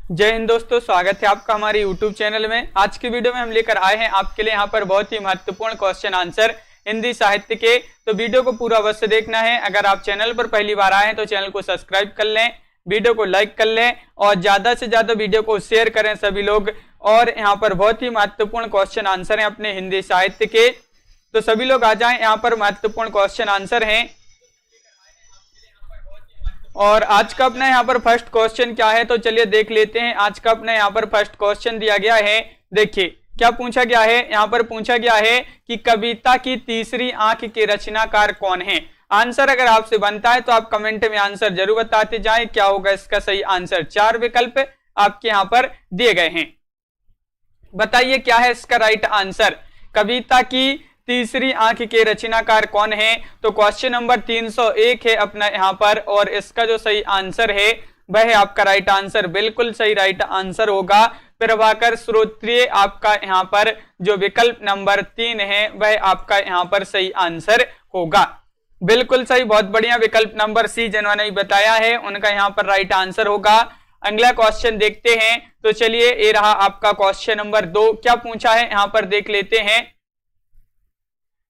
जय हिंद दोस्तों, स्वागत है आपका हमारे YouTube चैनल में। आज की वीडियो में हम लेकर आए हैं आपके लिए यहाँ पर बहुत ही महत्वपूर्ण क्वेश्चन आंसर हिंदी साहित्य के। तो वीडियो को पूरा अवश्य देखना है। अगर आप चैनल पर पहली बार आए हैं तो चैनल को सब्सक्राइब कर लें, वीडियो को लाइक कर लें और ज्यादा से ज्यादा वीडियो को शेयर करें सभी लोग। और यहाँ पर बहुत ही महत्वपूर्ण क्वेश्चन आंसर है अपने हिंदी साहित्य के, तो सभी लोग आ जाएं। यहाँ पर महत्वपूर्ण क्वेश्चन आंसर हैं। और आज का अपना यहाँ पर फर्स्ट क्वेश्चन क्या है, तो चलिए देख लेते हैं। आज का अपना यहाँ पर फर्स्ट क्वेश्चन दिया गया है। देखिए क्या पूछा गया है। यहाँ पर पूछा गया है कि कविता की तीसरी आंख के रचनाकार कौन है। आंसर अगर आपसे बनता है तो आप कमेंट में आंसर जरूर बताते जाएं। क्या होगा इसका सही आंसर। 4 विकल्प आपके यहाँ पर दिए गए हैं, बताइए क्या है इसका राइट आंसर। कविता की तीसरी आंख के रचनाकार कौन है। तो क्वेश्चन नंबर 301 है अपना यहाँ पर, और इसका जो सही आंसर है वह है आपका राइट आंसर। बिल्कुल सही राइट आंसर होगा प्रभाकर श्रोत्रिय। आपका यहाँ पर जो विकल्प नंबर 3 है वह आपका यहाँ पर सही आंसर होगा। बिल्कुल सही, बहुत बढ़िया। विकल्प नंबर सी जिन्होंने बताया है उनका यहाँ पर राइट आंसर होगा। अगला क्वेश्चन देखते हैं। तो चलिए ये रहा आपका क्वेश्चन नंबर 2। क्या पूछा है यहाँ पर देख लेते हैं।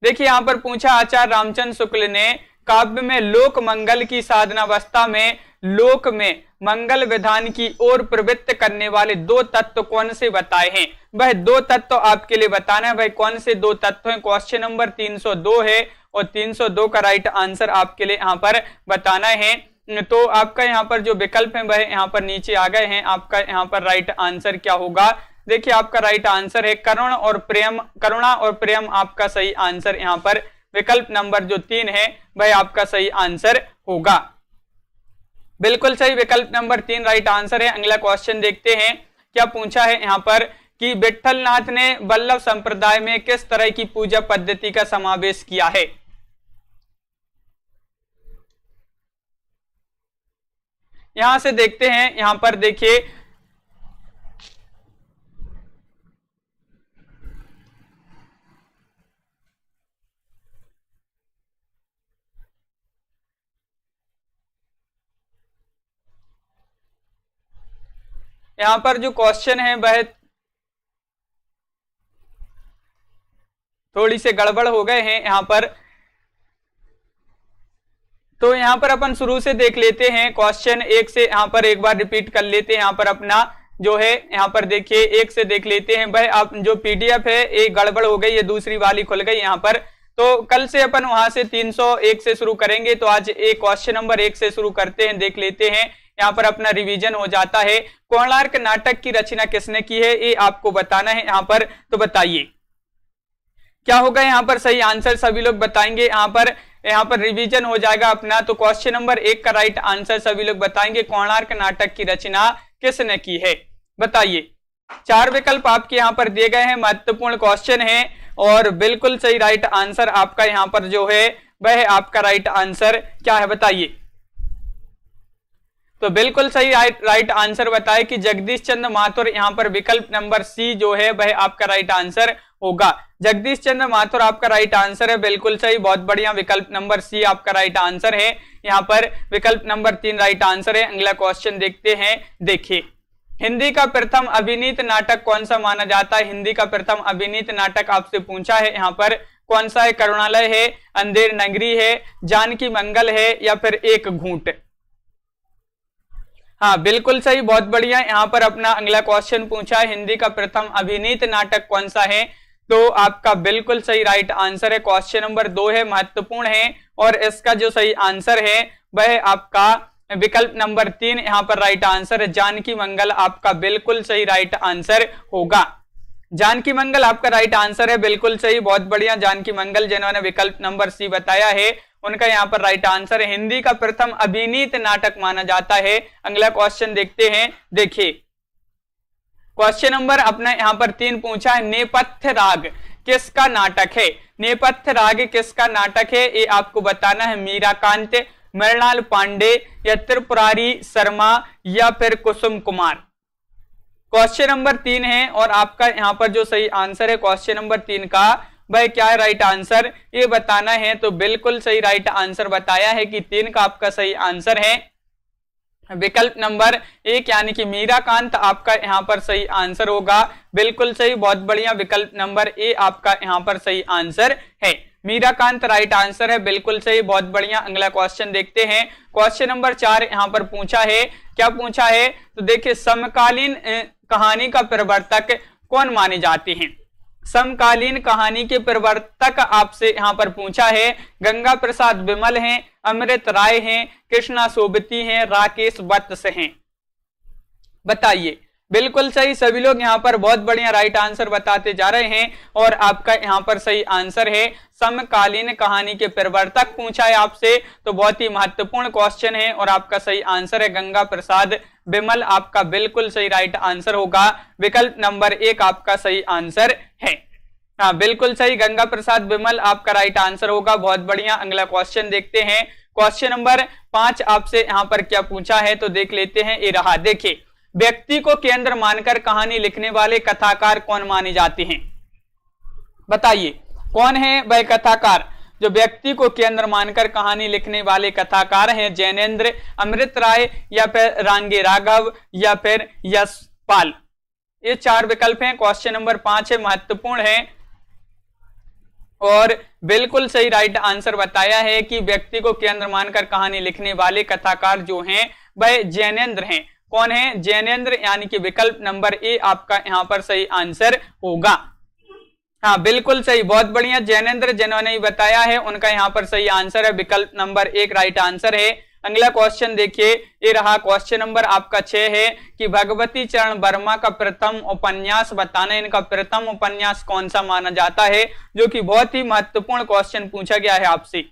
देखिए यहाँ पर पूछा, आचार्य रामचंद्र शुक्ल ने काव्य में लोक मंगल की साधनावस्था में लोक में मंगल विधान की ओर प्रवृत्त करने वाले 2 तत्व कौन से बताए हैं। वह 2 तत्व आपके लिए बताना है। वह कौन से 2 तत्व हैं। क्वेश्चन नंबर 302 है और 302 का राइट आंसर आपके लिए यहाँ पर बताना है। तो आपका यहाँ पर जो विकल्प है वह यहाँ पर नीचे आ गए हैं। आपका यहाँ पर राइट आंसर क्या होगा। देखिए आपका राइट आंसर है करुण और प्रेम। करुणा और प्रेम आपका सही आंसर यहाँ पर विकल्प नंबर जो 3 है वह आपका सही आंसर होगा। बिल्कुल सही, विकल्प नंबर 3 राइट आंसर है। अगला क्वेश्चन देखते हैं। क्या पूछा है यहाँ पर कि विठलनाथ ने वल्लभ संप्रदाय में किस तरह की पूजा पद्धति का समावेश किया है। यहां से देखते हैं। यहां पर देखिए यहां पर जो क्वेश्चन है वह थोड़ी से गड़बड़ हो गए हैं यहाँ पर। तो यहाँ पर अपन शुरू से देख लेते हैं। क्वेश्चन 1 से यहाँ पर एक बार रिपीट कर लेते हैं। यहाँ पर अपना जो है यहाँ पर देखिए 1 से देख लेते हैं। भाई आप जो पीडीएफ है एक गड़बड़ हो गई, ये दूसरी वाली खुल गई यहाँ पर। तो कल से अपन वहां से 301 से शुरू करेंगे। तो आज एक क्वेश्चन नंबर 1 से शुरू करते हैं, देख लेते हैं। यहाँ पर अपना रिवीजन हो जाता है। कोणार्क नाटक की रचना किसने की है ये आपको बताना है यहाँ पर। तो बताइए क्या होगा यहाँ पर सही आंसर। सभी लोग बताएंगे। यहाँ पर रिवीजन हो जाएगा अपना। तो क्वेश्चन नंबर 1 का राइट आंसर सभी लोग बताएंगे। कोणार्क नाटक की रचना किसने की है, बताइए। 4 विकल्प आपके यहाँ पर दिए गए हैं। महत्वपूर्ण क्वेश्चन है और बिल्कुल सही राइट आंसर आपका यहाँ पर जो है वह आपका राइट आंसर क्या है, बताइए। तो बिल्कुल सही राइट आंसर बताए कि जगदीश चंद्र माथुर। यहाँ पर विकल्प नंबर सी जो है वह आपका राइट आंसर होगा। जगदीश चंद्र माथुर आपका राइट आंसर है। बिल्कुल सही, बहुत बढ़िया। विकल्प नंबर सी आपका राइट आंसर है। यहाँ पर विकल्प नंबर 3 राइट आंसर है। अगला क्वेश्चन देखते हैं। देखिए हिंदी का प्रथम अभिनीत नाटक कौन सा माना जाता है। हिंदी का प्रथम अभिनीत नाटक आपसे पूछा है यहाँ पर कौन सा है। करुणालय है, अंधेर नगरी है, जानकी मंगल है या फिर एक घूंट। हाँ बिल्कुल सही, बहुत बढ़िया। यहाँ पर अपना अगला क्वेश्चन पूछा है हिंदी का प्रथम अभिनीत नाटक कौन सा है। तो आपका बिल्कुल सही राइट आंसर है क्वेश्चन नंबर 2 है, महत्वपूर्ण है। और इसका जो सही आंसर है वह आपका विकल्प नंबर 3 यहाँ पर राइट आंसर है। जानकी मंगल आपका बिल्कुल सही राइट आंसर होगा। जानकी मंगल आपका राइट आंसर है। बिल्कुल सही, बहुत बढ़िया। जानकी मंगल जिन्होंने विकल्प नंबर सी बताया है उनका यहाँ पर राइट आंसर है। हिंदी का प्रथम अभिनीत नाटक माना जाता है। अगला क्वेश्चन देखते हैं। देखिए क्वेश्चन नंबर अपना यहाँ पर 3 पूछा है। नेपथ्य राग किसका नाटक है। नेपथ्य राग किसका नाटक है ये आपको बताना है। मीराकांत, मृणाल पांडे या त्रिपुरारी शर्मा या फिर कुसुम कुमार। क्वेश्चन नंबर 3 है और आपका यहाँ पर जो सही आंसर है क्वेश्चन नंबर 3 का वह क्या है राइट आंसर ये बताना है। तो बिल्कुल सही राइट आंसर बताया है कि 3 का आपका सही आंसर है। विकल्प नंबर 1 यानी कि मीराकांत आपका यहाँ पर सही आंसर होगा। बिल्कुल सही, बहुत बढ़िया, विकल्प नंबर ए आपका यहाँ पर सही आंसर है। मीराकांत राइट आंसर है, बिल्कुल सही, बहुत बढ़िया। अगला क्वेश्चन देखते हैं। क्वेश्चन नंबर 4 यहाँ पर पूछा है, क्या पूछा है तो देखिए, समकालीन कहानी का प्रवर्तक कौन माने जाते हैं? समकालीन कहानी के प्रवर्तक आपसे यहाँ पर पूछा है। गंगा प्रसाद विमल हैं, अमृत राय हैं, कृष्णा सोबती हैं, राकेश वत्स हैं। बताइए। बिल्कुल सही, सभी लोग यहाँ पर बहुत बढ़िया राइट आंसर बताते जा रहे हैं और आपका यहाँ पर सही आंसर है समकालीन कहानी के प्रवर्तक पूछा है आपसे, तो बहुत ही महत्वपूर्ण क्वेश्चन है और आपका सही आंसर है गंगा प्रसाद विमल। आपका बिल्कुल सही राइट आंसर होगा, विकल्प नंबर 1 आपका सही आंसर है। हाँ, बिल्कुल सही, गंगा प्रसाद विमल आपका राइट आंसर होगा, बहुत बढ़िया। अगला क्वेश्चन देखते हैं। क्वेश्चन नंबर 5 आपसे यहाँ पर क्या पूछा है तो देख लेते हैं। ये रहा, देखिए, व्यक्ति को केंद्र मानकर कहानी लिखने वाले कथाकार कौन माने जाते हैं? बताइए, कौन है वह कथाकार जो व्यक्ति को केंद्र मानकर कहानी लिखने वाले कथाकार हैं? जैनेन्द्र, अमृत राय, या फिर रांगे राघव, या फिर यशपाल। ये 4 विकल्प हैं। क्वेश्चन नंबर 5 है, महत्वपूर्ण है और बिल्कुल सही राइट आंसर बताया है कि व्यक्ति को केंद्र मानकर कहानी लिखने वाले कथाकार जो हैं वह जैनेन्द्र हैं। कौन है? जैनेन्द्र, यानी कि विकल्प नंबर ए आपका यहाँ पर सही आंसर होगा। हाँ, बिल्कुल सही, बहुत बढ़िया। जैनेन्द्र जिन्होंने बताया है उनका यहाँ पर सही आंसर है, विकल्प नंबर 1 राइट आंसर है। अगला क्वेश्चन देखिए, ये रहा क्वेश्चन नंबर आपका 6 है कि भगवती चरण वर्मा का प्रथम उपन्यास बताना। इनका प्रथम उपन्यास कौन सा माना जाता है? जो कि बहुत ही महत्वपूर्ण क्वेश्चन पूछा गया है आपसे।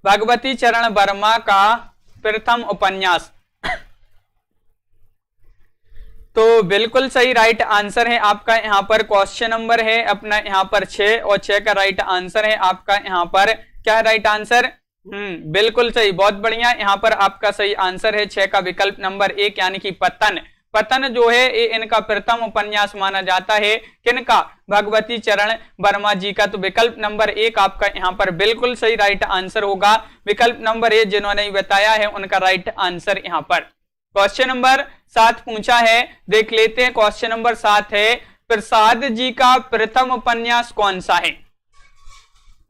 भगवती चरण वर्मा का प्रथम उपन्यास, तो बिल्कुल सही राइट आंसर है आपका यहाँ पर। क्वेश्चन नंबर है अपना यहाँ पर 6 और 6 का राइट आंसर है आपका यहाँ पर क्या राइट आंसर? बिल्कुल सही, बहुत बढ़िया। यहाँ पर आपका सही आंसर है 6 का विकल्प नंबर 1 यानी कि पतन। पतन जो है ये इनका प्रथम उपन्यास माना जाता है। किनका? भगवती चरण वर्मा जी का। तो विकल्प नंबर 1 आपका यहाँ पर बिल्कुल सही राइट आंसर होगा। विकल्प नंबर 1 जिन्होंने बताया है उनका राइट आंसर यहाँ पर। क्वेश्चन नंबर 7 पूछा है, देख लेते हैं। क्वेश्चन नंबर 7 है, प्रसाद जी का प्रथम उपन्यास कौन सा है?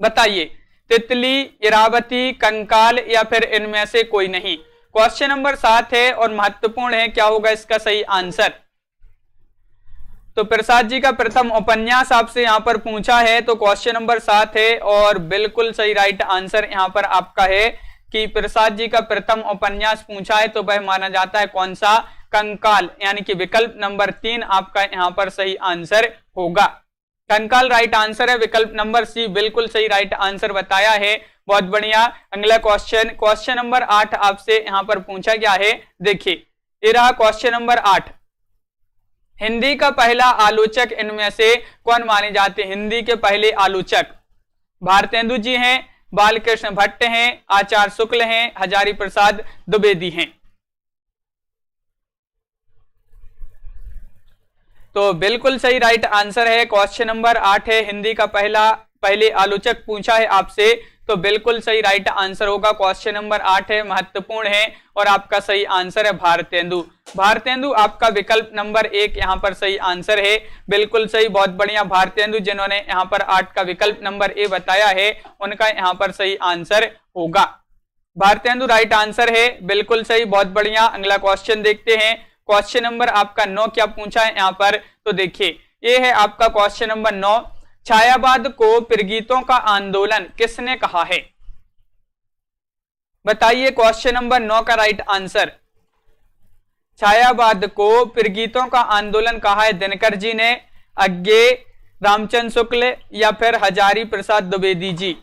बताइए। तितली, इरावती, कंकाल, या फिर इनमें से कोई नहीं। क्वेश्चन नंबर 7 है और महत्वपूर्ण है, क्या होगा इसका सही आंसर? तो प्रसाद जी का प्रथम उपन्यास आपसे यहाँ पर पूछा है, तो क्वेश्चन नंबर 7 है और बिल्कुल सही राइट आंसर यहाँ पर आपका है कि प्रसाद जी का प्रथम उपन्यास पूछा है तो वह माना जाता है कौन सा? कंकाल, यानी कि विकल्प नंबर 3 आपका यहाँ पर सही आंसर होगा। कंकाल राइट आंसर है। विकल्प नंबर सी बिल्कुल सही राइट आंसर बताया है, बहुत बढ़िया। अगला क्वेश्चन, क्वेश्चन नंबर 8 आपसे यहाँ पर पूछा गया है। देखिए, ये रहा क्वेश्चन नंबर 8। हिंदी का पहला आलोचक इनमें से कौन माने जाते हैं? हिंदी के पहले आलोचक भारतेंदु जी हैं, बालकृष्ण भट्ट हैं, आचार्य शुक्ल हैं, हजारी प्रसाद द्विवेदी हैं। तो बिल्कुल सही राइट आंसर है क्वेश्चन नंबर 8 है, हिंदी का पहले आलोचक पूछा है आपसे, तो बिल्कुल सही राइट आंसर होगा। क्वेश्चन नंबर 8 है, महत्वपूर्ण है और आपका सही आंसर है भारतेंदु। भारतेंदु आपका विकल्प नंबर 1 यहाँ पर सही आंसर है, बिल्कुल सही, बहुत बढ़िया। भारतेंदु जिन्होंने यहाँ पर 8 का विकल्प नंबर ए बताया है उनका यहाँ पर सही आंसर होगा। भारतेंदु राइट आंसर है, बिल्कुल सही, बहुत बढ़िया। अगला क्वेश्चन देखते हैं। क्वेश्चन नंबर आपका 9 क्या पूछा है यहाँ पर? तो देखिए, ये है आपका क्वेश्चन नंबर 9। छायावाद को प्रगीतों का आंदोलन किसने कहा है? बताइए क्वेश्चन नंबर 9 का राइट आंसर। छायावाद को प्रगीतों का आंदोलन कहा है दिनकर जी ने, अज्ञे, रामचंद्र शुक्ल, या फिर हजारी प्रसाद द्विवेदी जी।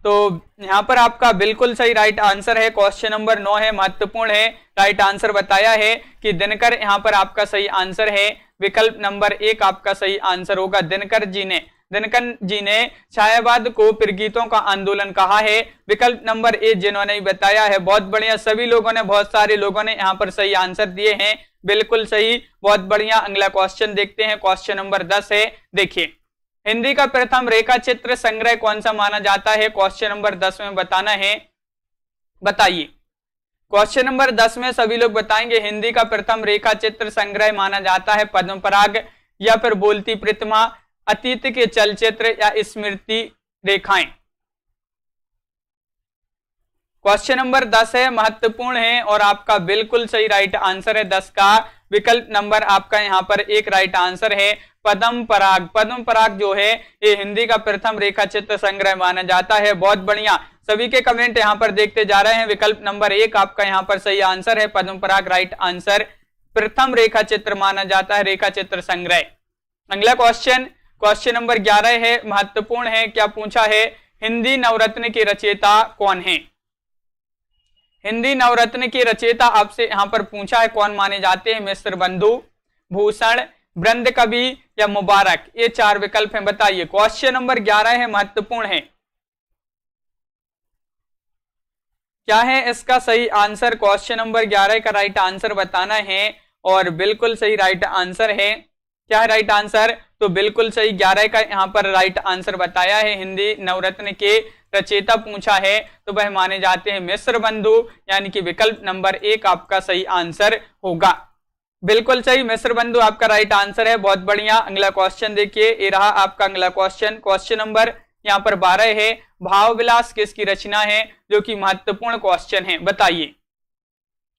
तो यहां पर आपका बिल्कुल सही राइट आंसर है, क्वेश्चन नंबर 9 है, महत्वपूर्ण है। राइट आंसर बताया है कि दिनकर यहां पर आपका सही आंसर है, विकल्प नंबर 1 आपका सही आंसर होगा। दिनकर जी ने छायावाद को प्रगीतों का आंदोलन कहा है, विकल्प नंबर ए जिन्होंने बताया है। बहुत बढ़िया, सभी लोगों ने, बहुत सारे लोगों ने यहाँ पर सही आंसर दिए हैं, बिल्कुल सही, बहुत बढ़िया। अगला क्वेश्चन देखते हैं, क्वेश्चन नंबर 10 है। देखिए, हिंदी का प्रथम रेखा चित्र संग्रह कौन सा माना जाता है? क्वेश्चन नंबर 10 में बताना है, बताइए। क्वेश्चन नंबर 10 में सभी लोग बताएंगे हिंदी का प्रथम रेखा चित्र संग्रह माना जाता है पद्म पराग या फिर बोलती प्रतिमा, अतीत के चलचित्र या स्मृति रेखाएं। क्वेश्चन नंबर 10 है, महत्वपूर्ण है और आपका बिल्कुल सही राइट आंसर है 10 का विकल्प नंबर आपका यहाँ पर एक राइट आंसर है पद्म पराग। पद्म पराग जो है ये हिंदी का प्रथम रेखा चित्र संग्रह माना जाता है। बहुत बढ़िया, सभी के कमेंट यहाँ पर देखते जा रहे हैं। विकल्प नंबर 1 आपका यहाँ पर सही आंसर है, पद्म पराग राइट आंसर, प्रथम रेखा चित्र माना जाता है रेखा चित्र संग्रह। अगला क्वेश्चन, क्वेश्चन नंबर 11 है, महत्वपूर्ण है। क्या पूछा है? हिंदी नवरत्न के रचयिता कौन है? हिंदी नवरत्न के रचयिता आपसे यहां पर पूछा है, कौन माने जाते हैं? मिश्र बंधु, भूषण, वृंद कवि या मुबारक। ये 4 विकल्प हैं, बताइए। क्वेश्चन नंबर 11 है, महत्वपूर्ण है। क्या है इसका सही आंसर? क्वेश्चन नंबर 11 का राइट आंसर बताना है और बिल्कुल सही राइट आंसर है। क्या है राइट आंसर? तो बिल्कुल सही 11 का यहाँ पर राइट आंसर बताया है। हिंदी नवरत्न के रचयिता पूछा है तो वह माने जाते हैं मिश्र बंधु, यानी कि विकल्प नंबर 1 आपका सही आंसर होगा। बिल्कुल सही, मिश्र बंधु आपका राइट आंसर है। बहुत बढ़िया। अगला क्वेश्चन देखिए, ये रहा आपका अगला क्वेश्चन। क्वेश्चन नंबर यहाँ पर 12 है, भाव विलास किसकी रचना है? जो कि महत्वपूर्ण क्वेश्चन है, बताइए।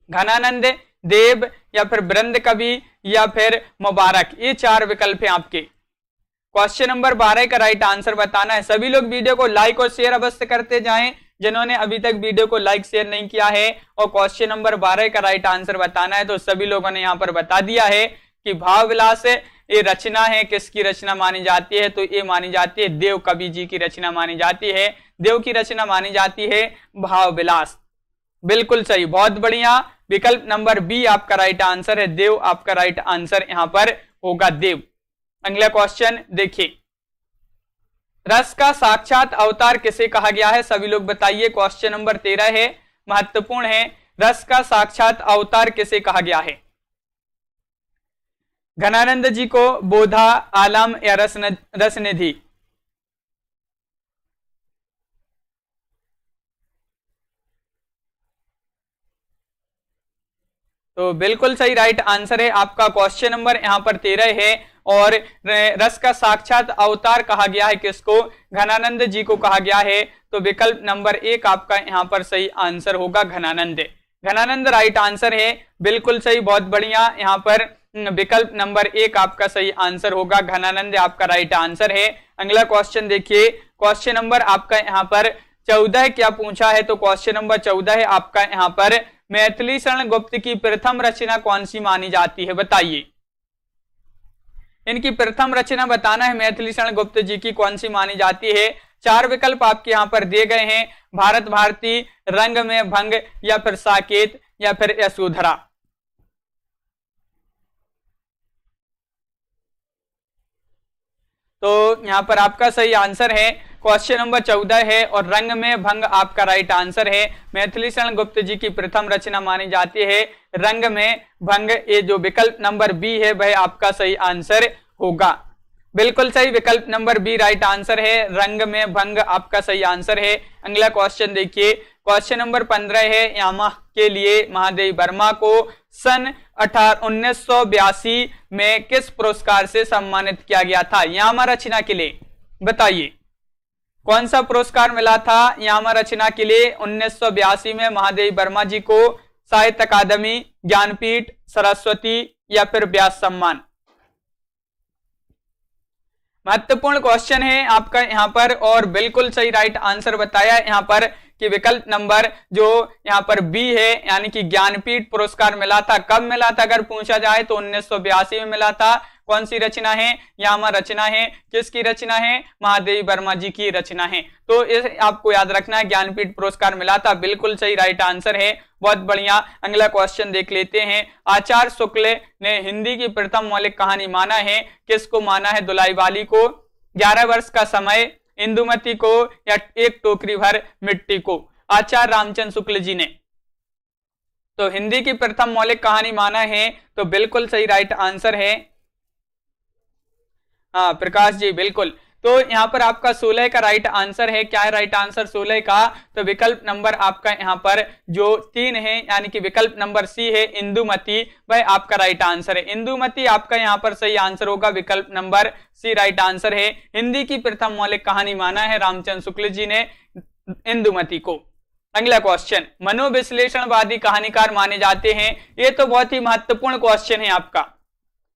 घनानंद, देव या फिर वृंद कवि या फिर मुबारक। ये 4 विकल्प हैं आपके। क्वेश्चन नंबर 12 का राइट आंसर बताना है। सभी लोग वीडियो को लाइक और शेयर अवश्य करते जाएं, जिन्होंने अभी तक वीडियो को लाइक शेयर नहीं किया है। और क्वेश्चन नंबर 12 का राइट आंसर बताना है। तो सभी लोगों ने यहाँ पर बता दिया है कि भाव विलास ये रचना है, किसकी रचना मानी जाती है? तो ये मानी जाती है देव कवि जी की रचना मानी जाती है। देव की रचना मानी जाती है भाव विलास। बिल्कुल सही, बहुत बढ़िया। विकल्प नंबर बी आपका राइट आंसर है, देव आपका राइट आंसर यहाँ पर होगा, देव। अगला क्वेश्चन देखिए, रस का साक्षात अवतार किसे कहा गया है? सभी लोग बताइए। क्वेश्चन नंबर 13 है, महत्वपूर्ण है। रस का साक्षात अवतार किसे कहा गया है? घनानंद जी को, बोधा, आलम या रसनिधि। तो बिल्कुल सही राइट आंसर है आपका क्वेश्चन नंबर यहाँ पर 13 है। और रस का साक्षात अवतार कहा गया है किसको? घनानंद जी को कहा गया है। तो विकल्प नंबर 1 आपका यहाँ पर सही आंसर होगा, घनानंद। घनानंद राइट आंसर है, बिल्कुल सही, बहुत बढ़िया। यहाँ पर विकल्प नंबर 1 आपका सही आंसर होगा, घनानंद आपका राइट आंसर है। अगला क्वेश्चन देखिए, क्वेश्चन नंबर आपका यहाँ पर 14 क्या पूछा है? तो क्वेश्चन नंबर 14 है आपका यहाँ पर, मैथिली शरण गुप्त की प्रथम रचना कौन सी मानी जाती है? बताइए। इनकी प्रथम रचना बताना है, मैथिली शरण गुप्त जी की कौन सी मानी जाती है। 4 विकल्प आपके यहाँ पर दिए गए हैं, भारत भारती, रंग में भंग या फिर साकेत या फिर यशोधरा। तो यहाँ पर आपका सही आंसर है क्वेश्चन नंबर 14 है और रंग में भंग आपका राइट आंसर है। मैथिली शरण गुप्त जी की प्रथम रचना मानी जाती है रंग में भंग। ये जो विकल्प नंबर बी है वह आपका सही आंसर होगा। बिल्कुल सही, विकल्प नंबर बी राइट आंसर है, रंग में भंग आपका सही आंसर है। अगला क्वेश्चन देखिए, क्वेश्चन नंबर 15 है, यामा के लिए महादेवी वर्मा को सन 1982 में किस पुरस्कार से सम्मानित किया गया था? यामा रचना के लिए, बताइए कौन सा पुरस्कार मिला था यामा रचना के लिए 1982 में महादेवी वर्मा जी को? साहित्य अकादमी, ज्ञानपीठ, सरस्वती या फिर व्यास सम्मान। महत्वपूर्ण क्वेश्चन है आपका यहाँ पर और बिल्कुल सही राइट आंसर बताया यहाँ पर कि विकल्प नंबर जो यहाँ पर बी है, यानी कि ज्ञानपीठ पुरस्कार मिला था। कब मिला था अगर पूछा जाए तो 1982 में मिला था। कौन सी रचना है? यामा रचना है। किसकी रचना है? महादेवी वर्मा जी की रचना है। तो इस आपको याद रखना है, ज्ञानपीठ पुरस्कार मिला था। बिल्कुल सही राइट आंसर है, बहुत बढ़िया। अगला क्वेश्चन देख लेते हैं, आचार्य शुक्ल ने हिंदी की प्रथम मौलिक कहानी माना है, किसको माना है? दुलाईवाली को, 11 वर्ष का समय, इंदुमती को या एक टोकरी भर मिट्टी को? आचार्य रामचंद्र शुक्ल जी ने तो हिंदी की प्रथम मौलिक कहानी माना है। तो बिल्कुल सही राइट आंसर है हाँ प्रकाश जी, बिल्कुल तो यहाँ पर आपका 16 का राइट आंसर है। क्या है राइट आंसर 16 का? तो विकल्प नंबर आपका यहाँ पर जो 3 है यानी कि विकल्प नंबर सी है इंदुमती, वह आपका राइट आंसर है। इंदुमती आपका यहाँ पर सही आंसर होगा, विकल्प नंबर सी राइट आंसर है। हिंदी की प्रथम मौलिक कहानी माना है रामचंद्र शुक्ल जी ने इंदुमती को। अगला क्वेश्चन, मनोविश्लेषणवादी कहानीकार माने जाते हैं। ये तो बहुत ही महत्वपूर्ण क्वेश्चन है, आपका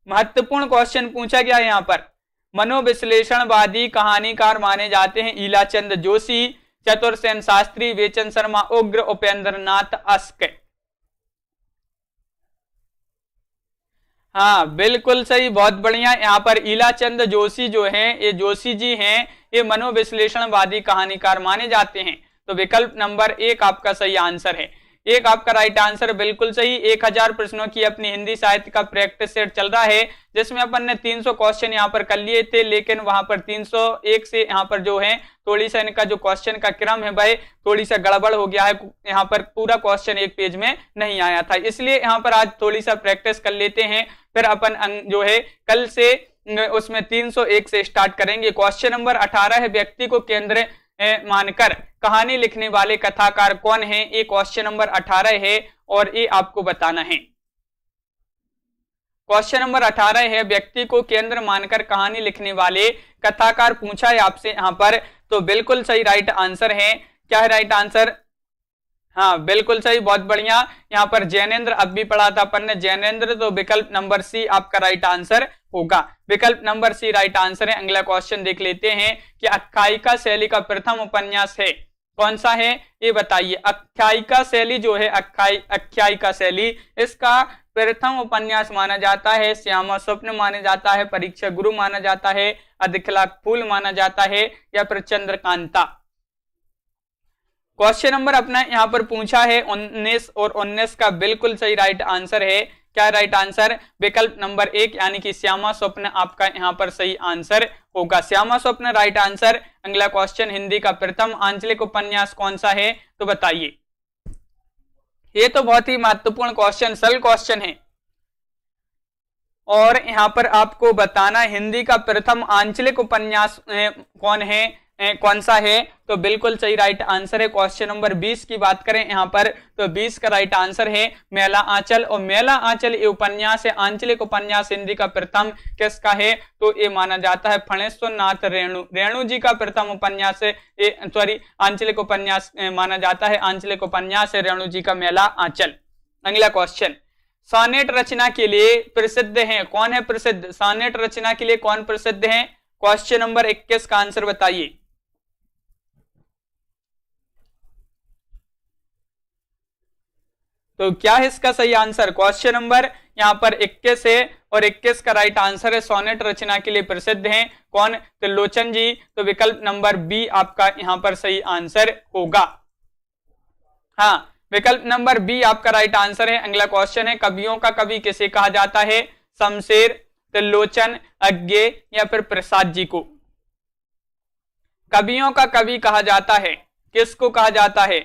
महत्वपूर्ण क्वेश्चन पूछा गया है यहाँ पर। मनोविश्लेषणवादी कहानीकार माने जाते हैं ईलाचंद जोशी, चतुरसेन शास्त्री, वेचन शर्मा उग्र, उपेंद्र नाथ अस्क। हाँ बिल्कुल सही, बहुत बढ़िया। यहाँ पर ईलाचंद जोशी जो हैं, ये जोशी जी हैं, ये मनोविश्लेषणवादी कहानीकार माने जाते हैं। तो विकल्प नंबर 1 आपका सही आंसर है। एक आपका राइट आंसर बिल्कुल सही। 1000 प्रश्नों की अपनी हिंदी साहित्य का प्रैक्टिस सेट चल रहा है, जिसमें अपन ने 300 क्वेश्चन यहाँ पर कर लिए थे, लेकिन वहां पर 301 से यहाँ पर जो है थोड़ी सा इनका जो क्वेश्चन का क्रम है भाई थोड़ी सा गड़बड़ हो गया है। यहाँ पर पूरा क्वेश्चन एक पेज में नहीं आया था, इसलिए यहाँ पर आज थोड़ी सा प्रैक्टिस कर लेते हैं, फिर अपन जो है कल से उसमें 301 से स्टार्ट करेंगे। क्वेश्चन नंबर 18 है, व्यक्ति को केंद्र मानकर कहानी लिखने वाले कथाकार कौन है? ये क्वेश्चन नंबर 18 है और ये आपको बताना है। क्वेश्चन नंबर 18 है, व्यक्ति को केंद्र मानकर कहानी लिखने वाले कथाकार पूछा है आपसे यहाँ पर। तो बिल्कुल सही राइट आंसर है। क्या है राइट आंसर? हाँ बिल्कुल सही, बहुत बढ़िया। यहाँ पर जैनेन्द्र, अब भी पढ़ा था अपन ने जैनेन्द्र, तो विकल्प नंबर सी आपका राइट आंसर होगा। विकल्प नंबर सी राइट आंसर है। अगला क्वेश्चन देख लेते हैं कि आख्यायिका शैली का प्रथम उपन्यास है कौन सा है, ये बताइए। आख्यायिका शैली जो है, आख्यायिका शैली, इसका प्रथम उपन्यास माना जाता है श्यामा स्वप्न माना जाता है, परीक्षा गुरु माना जाता है, अधिकलाक फूल माना जाता है, या फिर चंद्रकांता। क्वेश्चन नंबर अपना यहाँ पर पूछा है 19 और 19 का बिल्कुल सही राइट आंसर है। क्या राइट आंसर? विकल्प नंबर 1 यानी कि श्यामा स्वप्न आपका यहाँ पर सही आंसर होगा। श्यामा स्वप्न राइट आंसर। अगला क्वेश्चन, हिंदी का प्रथम आंचलिक उपन्यास कौन सा है, तो बताइए। ये तो बहुत ही महत्वपूर्ण क्वेश्चन, सरल क्वेश्चन है, और यहाँ पर आपको बताना हिंदी का प्रथम आंचलिक उपन्यास कौन है, कौन सा है। तो बिल्कुल सही राइट आंसर है। क्वेश्चन नंबर 20 की बात करें यहाँ पर, तो 20 का राइट आंसर है मेला आंचल। और मेला आंचल ये उपन्यास है, आंचलिक उपन्यास हिंदी का प्रथम किसका है, तो ये माना जाता है फणेश्वर नाथ रेणु जी का प्रथम उपन्यास है, सॉरी आंचलिक उपन्यास माना जाता है, आंचलिक उपन्यास है रेणु जी का मेला आंचल। अगला क्वेश्चन, सोनेट रचना के लिए प्रसिद्ध है, कौन है प्रसिद्ध? सोनेट रचना के लिए कौन प्रसिद्ध है? क्वेश्चन नंबर 21 का आंसर बताइए। तो क्या है इसका सही आंसर? क्वेश्चन नंबर यहाँ पर 21 है और 21 का राइट आंसर है सोनेट रचना के लिए प्रसिद्ध हैं कौन? त्रिलोचन जी। तो विकल्प नंबर बी आपका यहाँ पर सही आंसर होगा। हाँ विकल्प नंबर बी आपका राइट आंसर है। अगला क्वेश्चन है, कवियों का कवि किसे कहा जाता है? शमशेर, त्रिलोचन, अज्ञे, या फिर प्रसाद जी को। कवियों का कवि कहा जाता है, किसको कहा जाता है?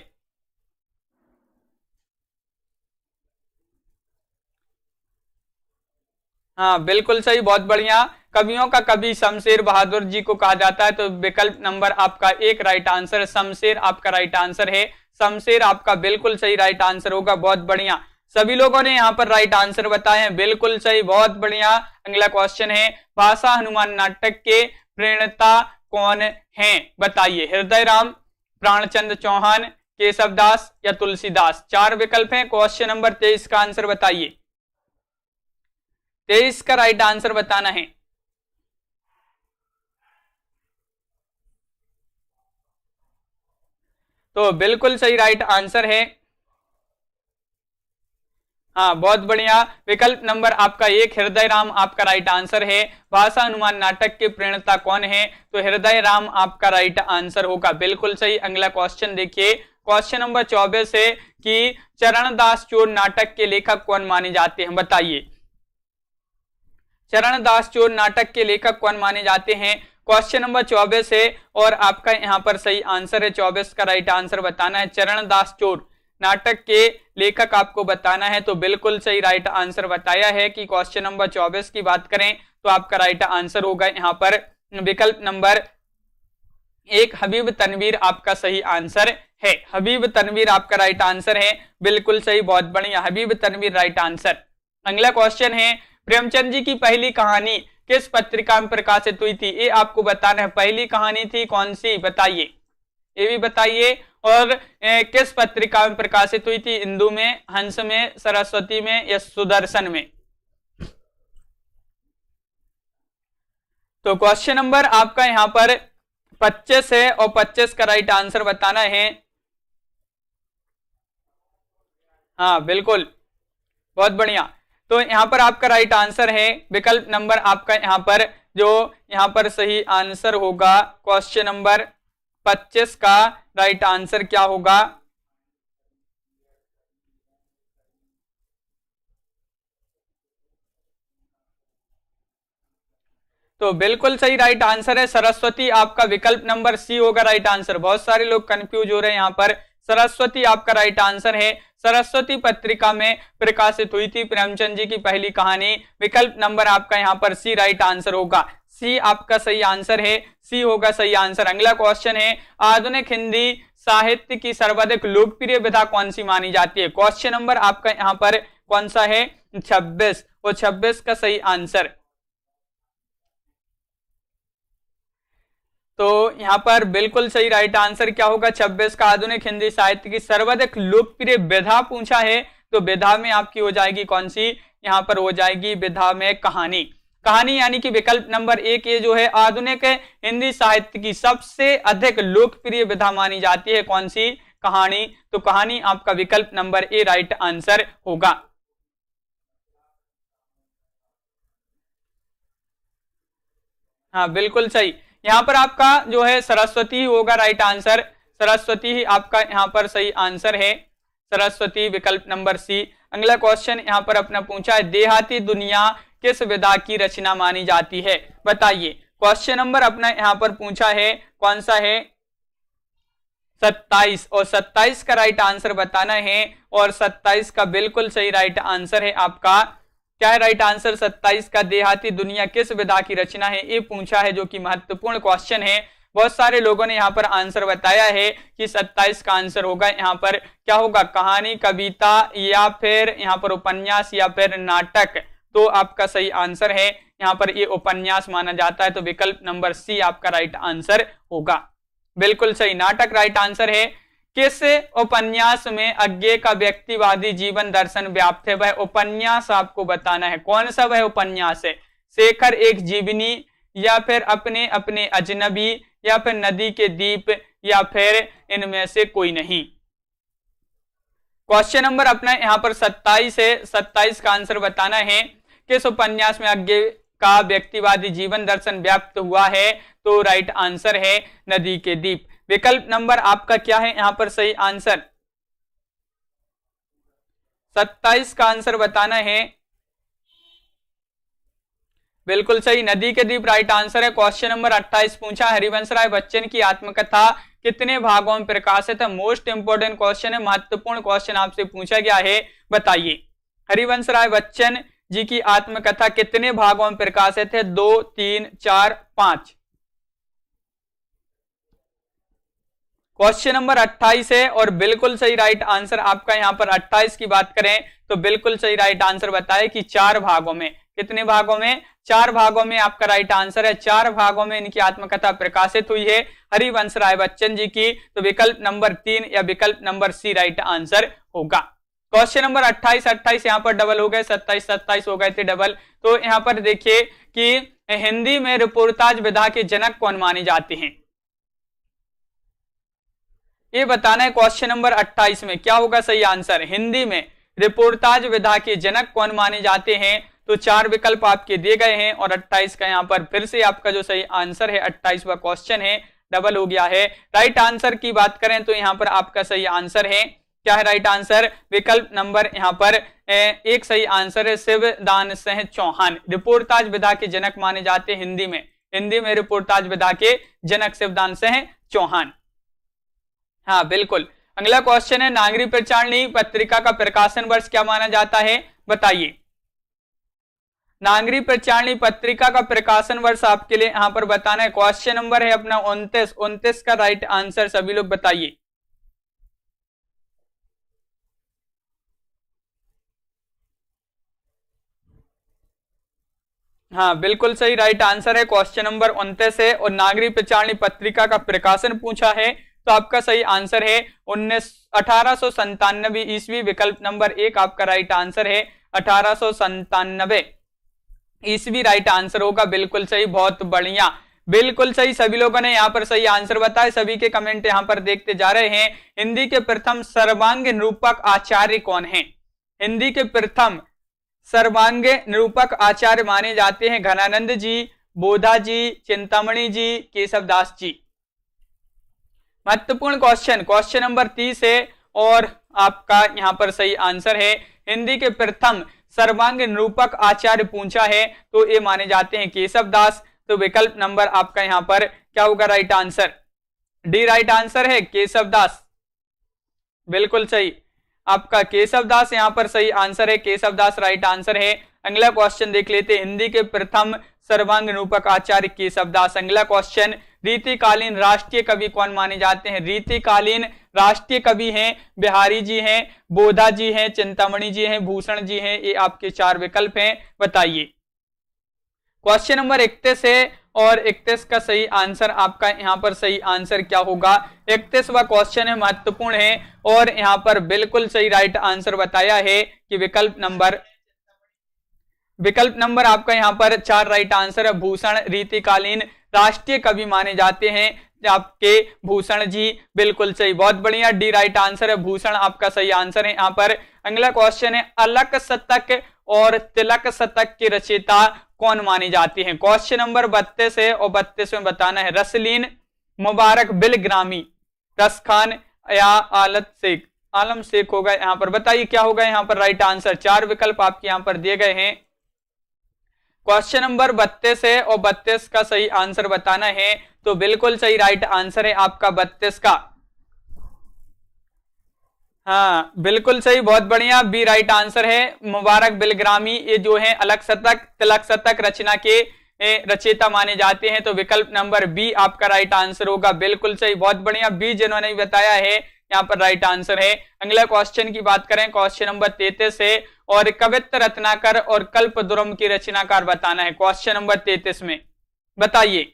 हाँ बिल्कुल सही, बहुत बढ़िया। कवियों का कवि शमशेर बहादुर जी को कहा जाता है। तो विकल्प नंबर आपका 1 राइट आंसर है, शमशेर आपका राइट आंसर है। शमशेर आपका बिल्कुल सही राइट आंसर होगा, बहुत बढ़िया। सभी लोगों ने यहाँ पर राइट आंसर बताए हैं, बिल्कुल सही, बहुत बढ़िया। अगला क्वेश्चन है, भाषा हनुमान नाटक के प्रणेता कौन है, बताइए। हृदय राम, प्राणचंद्र चौहान, केशवदास, या तुलसीदास। 4 विकल्प हैं। क्वेश्चन नंबर 23 का आंसर बताइए। 23 का राइट आंसर बताना है। तो बिल्कुल सही राइट आंसर है। हाँ बहुत बढ़िया, विकल्प नंबर आपका 1 हृदय राम आपका राइट आंसर है। भाषा हनुमान नाटक के प्रणेता कौन है? तो हृदय राम आपका राइट आंसर होगा, बिल्कुल सही। अगला क्वेश्चन देखिए, क्वेश्चन नंबर 24 है कि चरणदास चोर नाटक के लेखक कौन माने जाते हैं, बताइए। चरणदास चोर नाटक के लेखक कौन माने जाते हैं? क्वेश्चन नंबर 24 है और आपका यहाँ पर सही आंसर है। 24 का राइट आंसर बताना है। चरणदास चोर नाटक के लेखक आपको बताना है। तो बिल्कुल सही राइट आंसर बताया है कि क्वेश्चन नंबर 24 की बात करें तो आपका राइट आंसर होगा यहाँ पर विकल्प नंबर 1 हबीब तनवीर आपका सही आंसर है। हबीब तनवीर आपका राइट आंसर है, बिल्कुल सही, बहुत बढ़िया, हबीब तनवीर राइट आंसर। अगला क्वेश्चन है, प्रेमचंद जी की पहली कहानी किस पत्रिका में प्रकाशित हुई थी? ये आपको बताना है, पहली कहानी थी कौन सी, बताइए, ये भी बताइए। और किस पत्रिका में प्रकाशित हुई थी? इंदु में, हंस में, सरस्वती में या सुदर्शन में? तो क्वेश्चन नंबर आपका यहां पर 25 है और 25 का राइट आंसर बताना है। हाँ बिल्कुल, बहुत बढ़िया। तो यहां पर आपका राइट आंसर है विकल्प नंबर आपका यहां पर जो यहां पर सही आंसर होगा क्वेश्चन नंबर 25 का राइट आंसर क्या होगा? तो बिल्कुल सही राइट आंसर है सरस्वती, आपका विकल्प नंबर सी होगा राइट आंसर। बहुत सारे लोग कंफ्यूज हो रहे हैं यहाँ पर, सरस्वती आपका राइट आंसर है। सरस्वती पत्रिका में प्रकाशित हुई थी प्रेमचंद जी की पहली कहानी, विकल्प नंबर आपका यहाँ पर सी राइट आंसर होगा। सी आपका सही आंसर है, सी होगा सही आंसर। अगला क्वेश्चन है, आधुनिक हिंदी साहित्य की सर्वाधिक लोकप्रिय विधा कौन सी मानी जाती है? क्वेश्चन नंबर आपका यहाँ पर कौन सा है? 26, और 26 का सही आंसर। तो यहां पर बिल्कुल सही राइट आंसर क्या होगा? 26 का आधुनिक हिंदी साहित्य की सर्वाधिक लोकप्रिय विधा पूछा है, तो विधा में आपकी हो जाएगी कौन सी? यहां पर हो जाएगी विधा में कहानी। कहानी यानी कि विकल्प नंबर 1 ये जो है आधुनिक हिंदी साहित्य की सबसे अधिक लोकप्रिय विधा मानी जाती है, कौन सी? कहानी। तो कहानी आपका विकल्प नंबर ए राइट आंसर होगा। हाँ बिल्कुल सही, यहां पर आपका जो है सरस्वती होगा राइट आंसर, सरस्वती ही आपका यहां पर सही आंसर है, सरस्वती विकल्प नंबर सी। अगला क्वेश्चन यहां पर अपना पूछा है, देहाती दुनिया किस विधा की रचना मानी जाती है? बताइए। क्वेश्चन नंबर अपना यहां पर पूछा है कौन सा है? 27, और 27 का राइट आंसर बताना है, और 27 का बिल्कुल सही राइट आंसर है आपका। क्या है राइट आंसर 27 का? देहाती दुनिया किस विधा की रचना है, ये पूछा है, जो कि महत्वपूर्ण क्वेश्चन है। बहुत सारे लोगों ने यहाँ पर आंसर बताया है कि 27 का आंसर होगा यहाँ पर क्या होगा? कहानी, कविता, या फिर यहाँ पर उपन्यास, या फिर नाटक। तो आपका सही आंसर है यहाँ पर ये उपन्यास माना जाता है, तो विकल्प नंबर सी आपका राइट आंसर होगा। बिल्कुल सही, नाटक राइट आंसर है। किस उपन्यास में अज्ञे का व्यक्तिवादी जीवन दर्शन व्याप्त है? वह उपन्यास आपको बताना है, कौन सा वह उपन्यास है? शेखर एक जीवनी, या फिर अपने अपने अजनबी, या फिर नदी के दीप, या फिर इनमें से कोई नहीं। क्वेश्चन नंबर अपना यहां पर 27 है, 27 का आंसर बताना है। किस उपन्यास में अज्ञे का व्यक्तिवादी जीवन दर्शन व्याप्त हुआ है? तो राइट आंसर है नदी के दीप। विकल्प नंबर आपका क्या है यहां पर सही आंसर? 27 का आंसर बताना है, बिल्कुल सही, नदी के दीप राइट आंसर है। क्वेश्चन नंबर 28 पूछा, हरिवंश राय बच्चन की आत्मकथा कितने भागों में प्रकाशित है? मोस्ट इंपोर्टेंट क्वेश्चन है, महत्वपूर्ण क्वेश्चन आपसे पूछा गया है, बताइए। हरिवंश राय बच्चन जी की आत्मकथा कितने भागों में प्रकाशित है? 2, 3, 4, 5। क्वेश्चन नंबर 28 है, और बिल्कुल सही राइट आंसर आपका यहां पर 28 की बात करें तो बिल्कुल सही राइट आंसर बताए कि 4 भागों में। कितने भागों में? 4 भागों में आपका राइट आंसर है। 4 भागों में इनकी आत्मकथा प्रकाशित हुई है हरिवंश राय बच्चन जी की, तो विकल्प नंबर 3 या विकल्प नंबर सी राइट आंसर होगा। क्वेश्चन नंबर 28, 28 यहाँ पर डबल हो गए, 27, 27 हो गए थे डबल। तो यहाँ पर देखिए कि हिंदी में रिपोर्टाज विधा के जनक कौन माने जाते हैं, ये बताना है। क्वेश्चन नंबर 28 में क्या होगा सही आंसर? हिंदी में रिपोर्टाज विधा के जनक कौन माने जाते हैं? तो 4 विकल्प आपके दिए गए हैं, और 28 का यहाँ पर फिर से आपका जो सही आंसर है 28वां क्वेश्चन है डबल हो गया है। राइट आंसर की बात करें तो यहाँ पर आपका सही आंसर है, क्या है राइट आंसर? विकल्प नंबर यहाँ पर एक सही आंसर है, शिवदान सिंह चौहान रिपोर्टाज विधा के जनक माने जाते हैं हिंदी में। हिंदी में रिपोर्टाज विधा के जनक शिवदान सिंह चौहान। हाँ बिल्कुल। अगला क्वेश्चन है, नागरिक प्रचारणी पत्रिका का प्रकाशन वर्ष क्या माना जाता है? बताइए। नागरी प्रचारणी पत्रिका का प्रकाशन वर्ष आपके लिए यहां पर बताना है। क्वेश्चन नंबर है अपना 29 का राइट आंसर सभी लोग बताइए। हाँ बिल्कुल सही राइट आंसर है, क्वेश्चन नंबर 29 है और नागरी प्रचारणी पत्रिका का प्रकाशन पूछा है तो आपका सही आंसर है 1897 ईस्वी। विकल्प नंबर 1 आपका राइट आंसर है 1897 ईस्वी राइट आंसर होगा। बिल्कुल सही, बहुत बढ़िया, बिल्कुल सही, सभी लोगों ने यहाँ पर सही आंसर बताया। सभी के कमेंट यहाँ पर देखते जा रहे हैं। हिंदी के प्रथम सर्वांग निरूपक आचार्य कौन है? हिंदी के प्रथम सर्वांग निरूपक आचार्य माने जाते हैं घनानंद जी, बोधा जी, चिंतामणि जी, केशवदास जी। महत्वपूर्ण क्वेश्चन, क्वेश्चन नंबर 30 है और आपका यहाँ पर सही आंसर है हिंदी के प्रथम सर्वांग निरूपक आचार्य पूछा है तो ये माने जाते हैं केशवदास। तो विकल्प नंबर आपका यहाँ पर क्या होगा right answer? D right answer है, केशवदास। बिल्कुल सही, आपका केशवदास यहाँ पर सही आंसर है, केशवदास राइट आंसर है। अगला क्वेश्चन देख लेते हैं, हिंदी के प्रथम सर्वांग निरूपक आचार्य केशवदास। अगला क्वेश्चन, रीतिकालीन राष्ट्रीय कवि कौन माने जाते हैं? रीतिकालीन राष्ट्रीय कवि हैं बिहारी जी हैं, बोधा जी हैं, चिंतामणि जी हैं, भूषण जी हैं। ये आपके 4 विकल्प हैं, बताइए। क्वेश्चन नंबर 31 है और 31 का सही आंसर आपका यहाँ पर सही आंसर क्या होगा? 31वां क्वेश्चन है, महत्वपूर्ण है और यहाँ पर बिल्कुल सही राइट आंसर बताया है कि विकल्प नंबर आपका यहाँ पर 4 राइट आंसर है। भूषण रीतिकालीन राष्ट्रीय कवि माने जाते हैं आपके भूषण जी। बिल्कुल सही, बहुत बढ़िया, डी राइट आंसर है, भूषण आपका सही आंसर है यहाँ पर। अगला क्वेश्चन है, अलक शतक और तिलक शतक के रचयिता कौन माने जाते हैं? क्वेश्चन नंबर 32 है और 32 में बताना है रसलीन, मुबारक बिल ग्रामी, रसखान या आलम शेख होगा यहाँ पर। बताइए क्या होगा यहाँ पर राइट आंसर? 4 विकल्प आपके यहाँ पर दिए गए हैं। क्वेश्चन नंबर 32 है और 32 का सही आंसर बताना है तो बिल्कुल सही राइट आंसर है आपका 32 का। हाँ बिल्कुल सही, बहुत बढ़िया, बी राइट आंसर है, मुबारक बिलग्रामी। ये जो है अलग शतक तिलक शतक रचना के रचयिता माने जाते हैं तो विकल्प नंबर बी आपका राइट आंसर होगा। बिल्कुल सही, बहुत बढ़िया, बी जिन्होंने बताया है यहाँ पर राइट आंसर है। अगला क्वेश्चन की बात करें, क्वेश्चन नंबर 33 है और कवित्त रत्नाकर और कल्पद्रुम की रचनाकार बताना है। क्वेश्चन नंबर 33 में बताइए,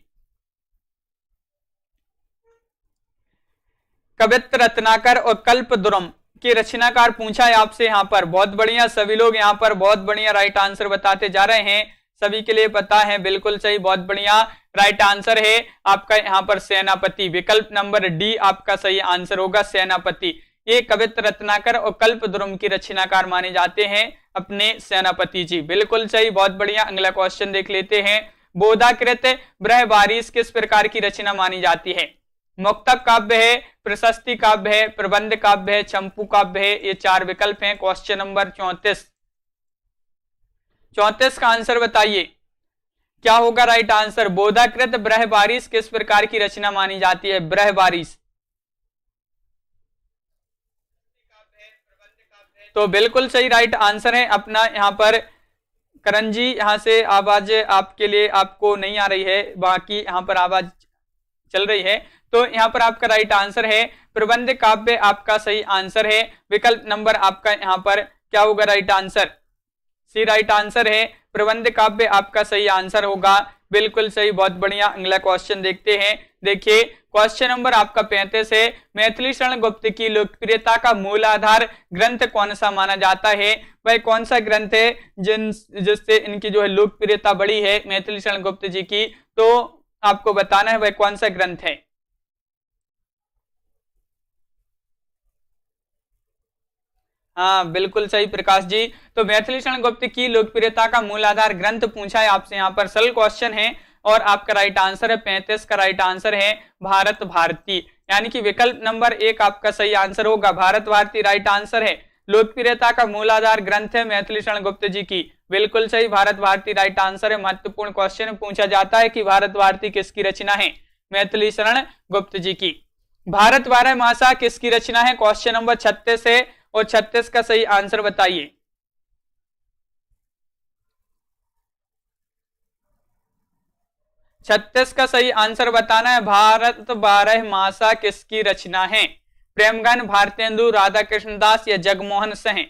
कवित्त रत्नाकर और कल्पद्रुम की रचनाकार पूछा है आपसे यहाँ पर। बहुत बढ़िया, सभी लोग यहाँ पर बहुत बढ़िया राइट आंसर बताते जा रहे हैं, सभी के लिए पता है। बिल्कुल सही, बहुत बढ़िया, राइट आंसर है आपका यहाँ पर सेनापति। विकल्प नंबर डी आपका सही आंसर होगा, सेनापति। ये कवित्त रत्नाकर और कल्पद्रुम की रचनाकार माने जाते हैं अपने सेनापति जी। बिल्कुल सही, बहुत बढ़िया। अगला क्वेश्चन देख लेते हैं, बोधाकृत बृहबारिश किस प्रकार की रचना मानी जाती है? मुक्तक काव्य है, प्रशस्ति काव्य है, प्रबंध काव्य है, चंपू काव्य है। ये 4 विकल्प हैं। क्वेश्चन नंबर 34 का आंसर बताइए क्या होगा राइट आंसर? बोधाकृत बृहबारिश किस प्रकार की रचना मानी जाती है? बृहबारिश तो बिल्कुल सही राइट आंसर है अपना यहाँ पर। करण जी, यहाँ से आवाज आपके लिए आपको नहीं आ रही है, बाकी यहाँ पर आवाज चल रही है। तो यहाँ पर आपका राइट आंसर है प्रबंध काव्य, आपका सही आंसर है। विकल्प नंबर आपका यहाँ पर क्या होगा राइट आंसर? सी राइट आंसर है, प्रबंध काव्य आपका सही आंसर होगा। बिल्कुल सही, बहुत बढ़िया। अगला क्वेश्चन देखते हैं। देखिए क्वेश्चन नंबर आपका 35 है, मैथिली शरण गुप्त की लोकप्रियता का मूल आधार ग्रंथ कौन सा माना जाता है? वह कौन सा ग्रंथ है जिससे इनकी जो है लोकप्रियता बढ़ी है मैथिली शरण गुप्त जी की? तो आपको बताना है वह कौन सा ग्रंथ है। हाँ बिल्कुल सही प्रकाश जी। तो मैथिली शरण गुप्त की लोकप्रियता का मूल आधार ग्रंथ पूछा है आपसे यहाँ पर, सरल क्वेश्चन है और आपका राइट आंसर है 35 का राइट आंसर है भारत भारती, यानी कि विकल्प नंबर 1 आपका सही आंसर होगा। भारत भारती राइट आंसर है, लोकप्रियता का मूल आधार ग्रंथ है मैथिली शरण गुप्त जी की। बिल्कुल सही, भारत भारती राइट आंसर है। महत्वपूर्ण क्वेश्चन पूछा जाता है कि भारत भारती किसकी रचना है? मैथिली शरण गुप्त जी की। भारत बारहमासा किसकी रचना है? क्वेश्चन नंबर 36 है और 36 का सही आंसर बताइए। 36 का सही आंसर बताना है। भारत 12 मासा किसकी रचना है? प्रेमगन, भारतेंदु, राधा कृष्णदास या जगमोहन सिंह?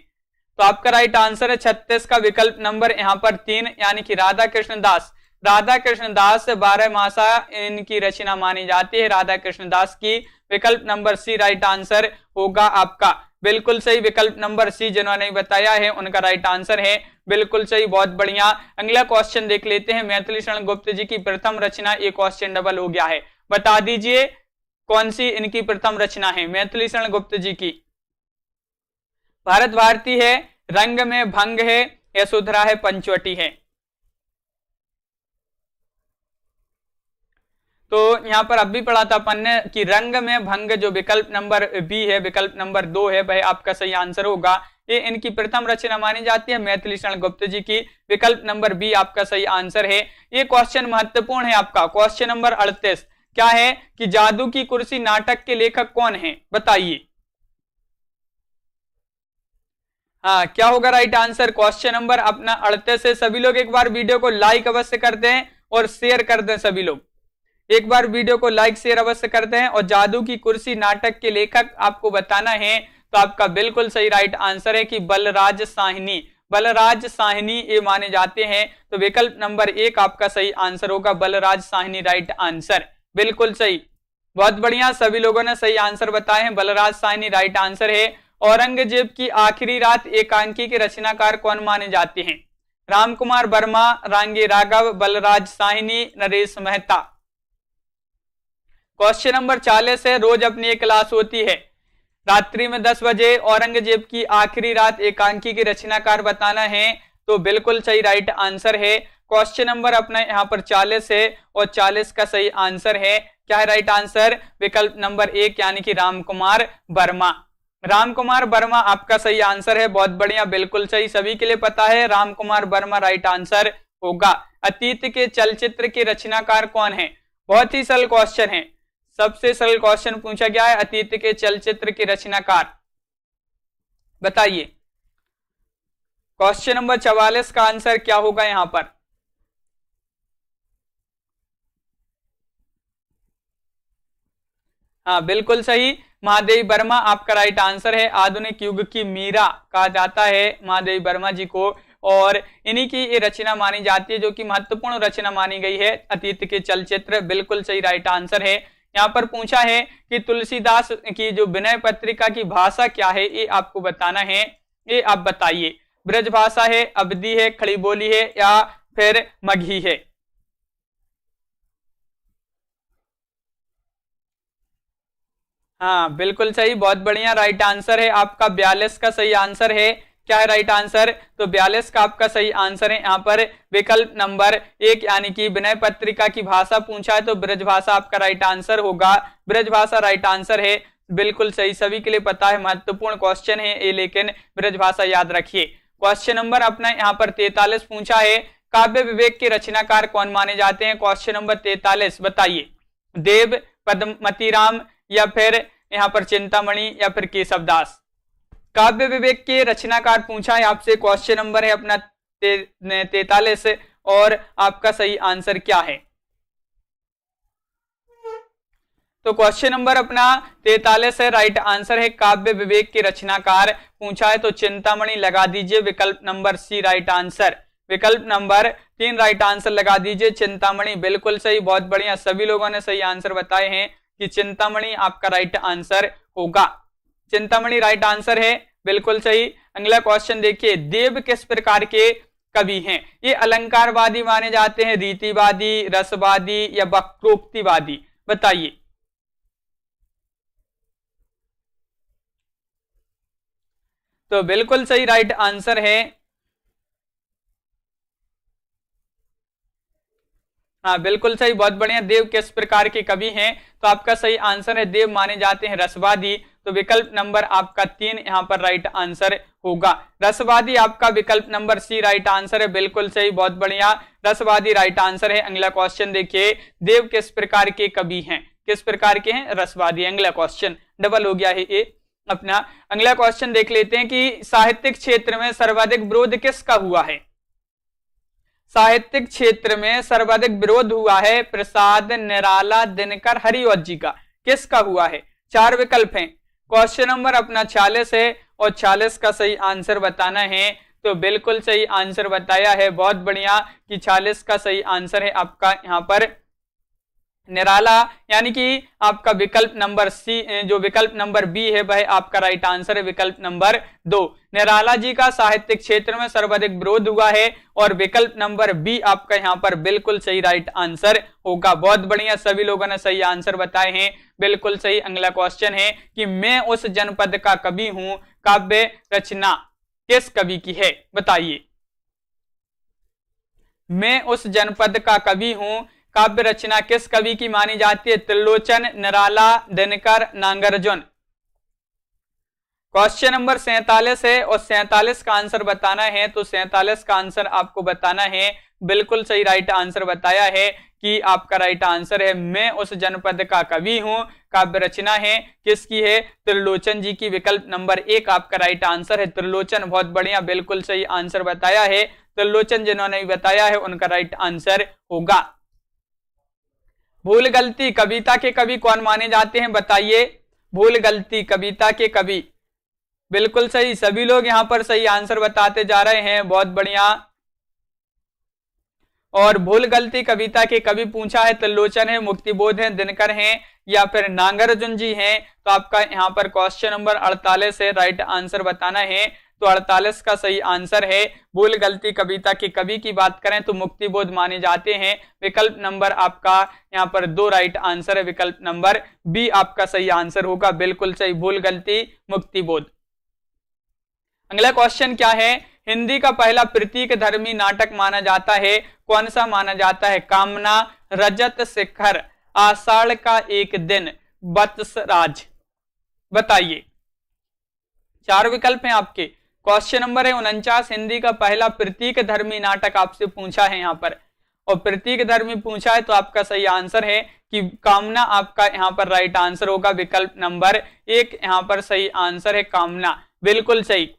तो आपका राइट आंसर है 36 का विकल्प नंबर यहाँ पर 3 यानी कि राधा कृष्णदास। राधा कृष्णदास 12 मासा इनकी रचना मानी जाती है, राधा कृष्णदास की। विकल्प नंबर सी राइट आंसर होगा आपका। बिल्कुल सही, विकल्प नंबर सी जिन्होंने बताया है उनका राइट आंसर है। बिल्कुल सही, बहुत बढ़िया। अगला क्वेश्चन देख लेते हैं। मैथिली शरण गुप्त जी की प्रथम रचना, ये क्वेश्चन डबल हो गया है। बता दीजिए कौन सी इनकी प्रथम रचना है मैथिली शरण गुप्त जी की? भारत भारती है, रंग में भंग है, यशोधरा है, पंचवटी है? तो यहां पर अभी पढ़ा था अपन ने कि रंग में भंग जो विकल्प नंबर बी है, विकल्प नंबर 2 है, वह आपका सही आंसर होगा। ये इनकी प्रथम रचना मानी जाती है मैथिली शरण गुप्त जी की। विकल्प नंबर बी आपका सही आंसर है। ये क्वेश्चन महत्वपूर्ण है आपका। क्वेश्चन नंबर 38 क्या है कि जादू की कुर्सी नाटक के लेखक कौन है? बताइए। हाँ, क्या होगा राइट आंसर? क्वेश्चन नंबर अपना 38 है। सभी लोग एक बार वीडियो को लाइक अवश्य कर दें और शेयर कर दें। सभी लोग एक बार वीडियो को लाइक शेयर अवश्य करते हैं। और जादू की कुर्सी नाटक के लेखक आपको बताना है। तो आपका बिल्कुल सही राइट आंसर है कि बलराज साहनी। बलराज साहनी ये माने जाते हैं। तो विकल्प नंबर 1 आपका सही आंसर होगा, बलराज साहनी राइट आंसर। बिल्कुल सही, बहुत बढ़िया, सभी लोगों ने सही आंसर बताए हैं। बलराज साहनी राइट आंसर है। औरंगजेब की आखिरी रात एकांकी के रचनाकार कौन माने जाते हैं? रामकुमार वर्मा, रांगे राघव, बलराज साहनी, नरेश मेहता? क्वेश्चन नंबर 40 है। रोज अपनी एक क्लास होती है, रात्रि में 10 बजे औरंगजेब की आखिरी रात एकांकी के रचनाकार बताना है। तो बिल्कुल सही राइट आंसर है। क्वेश्चन नंबर अपना यहाँ पर 40 है और 40 का सही आंसर है। क्या है राइट आंसर? विकल्प नंबर 1 यानी कि रामकुमार वर्मा। रामकुमार वर्मा आपका सही आंसर है। बहुत बढ़िया, बिल्कुल सही, सभी के लिए पता है रामकुमार वर्मा राइट आंसर होगा। अतीत के चलचित्र के रचनाकार कौन है? बहुत ही सरल क्वेश्चन है, सबसे सरल क्वेश्चन पूछा गया है। अतीत के चलचित्र के रचनाकार बताइए। क्वेश्चन नंबर 44 का आंसर क्या होगा यहां पर? हाँ, बिल्कुल सही, महादेवी वर्मा आपका राइट आंसर है। आधुनिक युग की मीरा कहा जाता है महादेवी वर्मा जी को। और इन्हीं की ये रचना मानी जाती है, जो कि महत्वपूर्ण रचना मानी गई है, अतीत के चलचित्र। बिल्कुल सही राइट आंसर है। यहाँ पर पूछा है कि तुलसीदास की जो विनय पत्रिका की भाषा क्या है, ये आपको बताना है। ये आप बताइए। ब्रज भाषा है, अवधी है, खड़ी बोली है या फिर मगही है? हाँ, बिल्कुल सही, बहुत बढ़िया, राइट आंसर है आपका। 42 का सही आंसर है। क्या है राइट आंसर? तो 42 का आपका सही आंसर है यहाँ पर विकल्प नंबर 1 यानी कि विनय पत्रिका की भाषा पूछा है तो ब्रज भाषा आपका राइट आंसर होगा। ब्रज भाषा राइट आंसर है। बिल्कुल सही, सभी के लिए पता है, महत्वपूर्ण क्वेश्चन है ये, लेकिन ब्रज भाषा याद रखिए। क्वेश्चन नंबर अपना यहाँ पर 43 पूछा है। काव्य विवेक के रचनाकार कौन माने जाते हैं? क्वेश्चन नंबर 43 बताइए। देव, पद्मती राम या फिर यहाँ पर चिंतामणि या फिर केशवदास? काव्य विवेक के रचनाकार पूछा है आपसे। क्वेश्चन नंबर है अपना 43 और आपका सही आंसर क्या है? तो क्वेश्चन नंबर अपना 43 है, राइट आंसर है। काव्य विवेक के रचनाकार पूछा है तो चिंतामणि लगा दीजिए। विकल्प नंबर सी राइट आंसर। विकल्प नंबर 3 राइट आंसर लगा दीजिए, चिंतामणि। बिल्कुल सही, बहुत बढ़िया, सभी लोगों ने सही आंसर बताए हैं कि चिंतामणि आपका राइट आंसर होगा। चिंतामणि राइट आंसर है, बिल्कुल सही। अगला क्वेश्चन देखिए। देव किस प्रकार के कवि हैं? ये अलंकारवादी माने जाते हैं, रीतिवादी, रसवादी या वक्रोक्तिवादी? बताइए। तो बिल्कुल सही राइट आंसर है। हाँ, बिल्कुल सही, बहुत बढ़िया। देव किस प्रकार के कवि हैं? तो आपका सही आंसर है देव माने जाते हैं रसवादी। तो विकल्प नंबर आपका 3 यहाँ पर राइट आंसर होगा। रसवादी आपका विकल्प नंबर सी राइट आंसर है। बिल्कुल सही, बहुत बढ़िया, रसवादी राइट आंसर है। अगला क्वेश्चन देखिए। देव किस प्रकार के कवि हैं? किस प्रकार के हैं? रसवादी। अगला क्वेश्चन डबल हो गया है ये अपना। अगला क्वेश्चन देख लेते हैं कि साहित्यिक क्षेत्र में सर्वाधिक विरोध किसका हुआ है? साहित्यिक क्षेत्र में सर्वाधिक विरोध हुआ है प्रसाद, निराला, दिनकर, हरिवंश जी का? किसका हुआ है? 4 विकल्प हैं। क्वेश्चन नंबर अपना 46 है और 46 का सही आंसर बताना है। तो बिल्कुल सही आंसर बताया है, बहुत बढ़िया, कि 46 का सही आंसर है आपका यहाँ पर निराला, यानी कि आपका विकल्प नंबर सी, जो विकल्प नंबर बी है वह आपका राइट आंसर है, विकल्प नंबर 2। निराला जी का साहित्यिक क्षेत्र में सर्वाधिक विरोध हुआ है और विकल्प नंबर बी आपका यहाँ पर बिल्कुल सही राइट आंसर होगा। बहुत बढ़िया, सभी लोगों ने सही आंसर बताए हैं, बिल्कुल सही। अगला क्वेश्चन है कि मैं उस जनपद का कवि हूं, काव्य रचना किस कवि की है? बताइए। मैं उस जनपद का कवि हूं, काव्य रचना किस कवि की मानी जाती है? त्रिलोचन, निराला, दिनकर, नागार्जुन? क्वेश्चन नंबर 47 है और 47 का आंसर बताना है। तो 47 का आंसर आपको बताना है, बिल्कुल सही राइट आंसर बताया है कि आपका राइट आंसर है मैं उस जनपद का कवि हूं, काव्य रचना है किसकी है? त्रिलोचन जी की। विकल्प नंबर 1 आपका राइट आंसर है त्रिलोचन। बहुत बढ़िया, बिल्कुल सही आंसर बताया है। त्रिलोचन जिन्होंने भी बताया है उनका राइट आंसर होगा। भूल गलती कविता के कवि कौन माने जाते हैं? बताइए। भूल गलती कविता के कवि, बिल्कुल सही, सभी लोग यहां पर सही आंसर बताते जा रहे हैं, बहुत बढ़िया। और भूल गलती कविता के कवि पूछा है त्रिलोचन है, मुक्तिबोध है, दिनकर है या फिर नागार्जुन जी हैं। तो आपका यहाँ पर क्वेश्चन नंबर 48 है, राइट आंसर बताना है। तो 48 का सही आंसर है। भूल गलती कविता के कवि की बात करें तो मुक्तिबोध माने जाते हैं। विकल्प नंबर आपका यहाँ पर 2 राइट आंसर है, विकल्प नंबर बी आपका सही आंसर होगा, बिल्कुल सही, भूल गलती मुक्तिबोध। अगला क्वेश्चन क्या है? हिंदी का पहला प्रतीक धर्मी नाटक माना जाता है, कौन सा माना जाता है? कामना, रजत शिखर, आषाढ़ का एक दिन, वत्सराज? बताइए। 4 विकल्प हैं आपके। क्वेश्चन नंबर है 49, हिंदी का पहला प्रतीक धर्मी नाटक आपसे पूछा है यहाँ पर, और प्रतीक धर्मी पूछा है तो आपका सही आंसर है कि कामना आपका यहाँ पर राइट आंसर होगा। विकल्प नंबर 1 यहाँ पर सही आंसर है, कामना, बिल्कुल सही,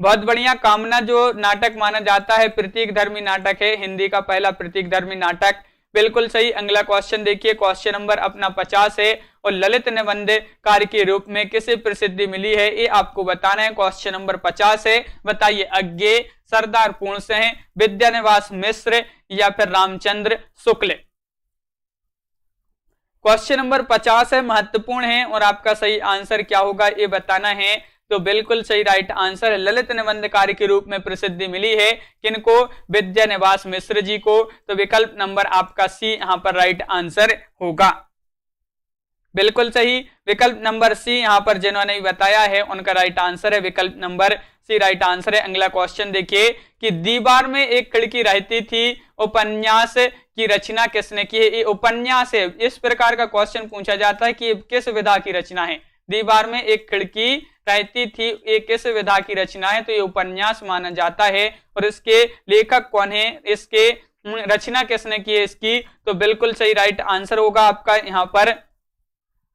बहुत बढ़िया। कामना जो नाटक माना जाता है प्रतीक धर्मी नाटक है, हिंदी का पहला प्रतीक धर्मी नाटक, बिल्कुल सही। अगला क्वेश्चन देखिए, क्वेश्चन नंबर अपना 50 है और ललित निबंध कार्य के रूप में किसे प्रसिद्धि मिली है ये आपको बताना है। क्वेश्चन नंबर 50 है, बताइए। अज्ञेय, सरदार पूर्ण सिंह, विद्यानिवास मिश्र या फिर रामचंद्र शुक्ल? क्वेश्चन नंबर 50 है, महत्वपूर्ण है और आपका सही आंसर क्या होगा ये बताना है। तो बिल्कुल सही राइट आंसर है, ललित निबंध कार्य के रूप में प्रसिद्धि मिली है किनको? विद्यानिवास मिश्र जी को। तो विकल्प नंबर आपका सी यहां पर राइट आंसर होगा, बिल्कुल सही। विकल्प नंबर सी यहां पर जिन्होंने भी बताया है उनका राइट आंसर है, विकल्प नंबर सी राइट आंसर है। अगला क्वेश्चन देखिए कि दीवार में एक खिड़की रहती थी, उपन्यास की रचना किसने की है? ये उपन्यास है, इस प्रकार का क्वेश्चन पूछा जाता है कि किस विधा की रचना है। दीवार में एक खिड़की रहती थी, ये किस विधा की रचना है? तो ये उपन्यास माना जाता है। और इसके लेखक कौन है? इसके रचना किसने की है इसकी? तो बिल्कुल सही राइट आंसर होगा आपका यहाँ पर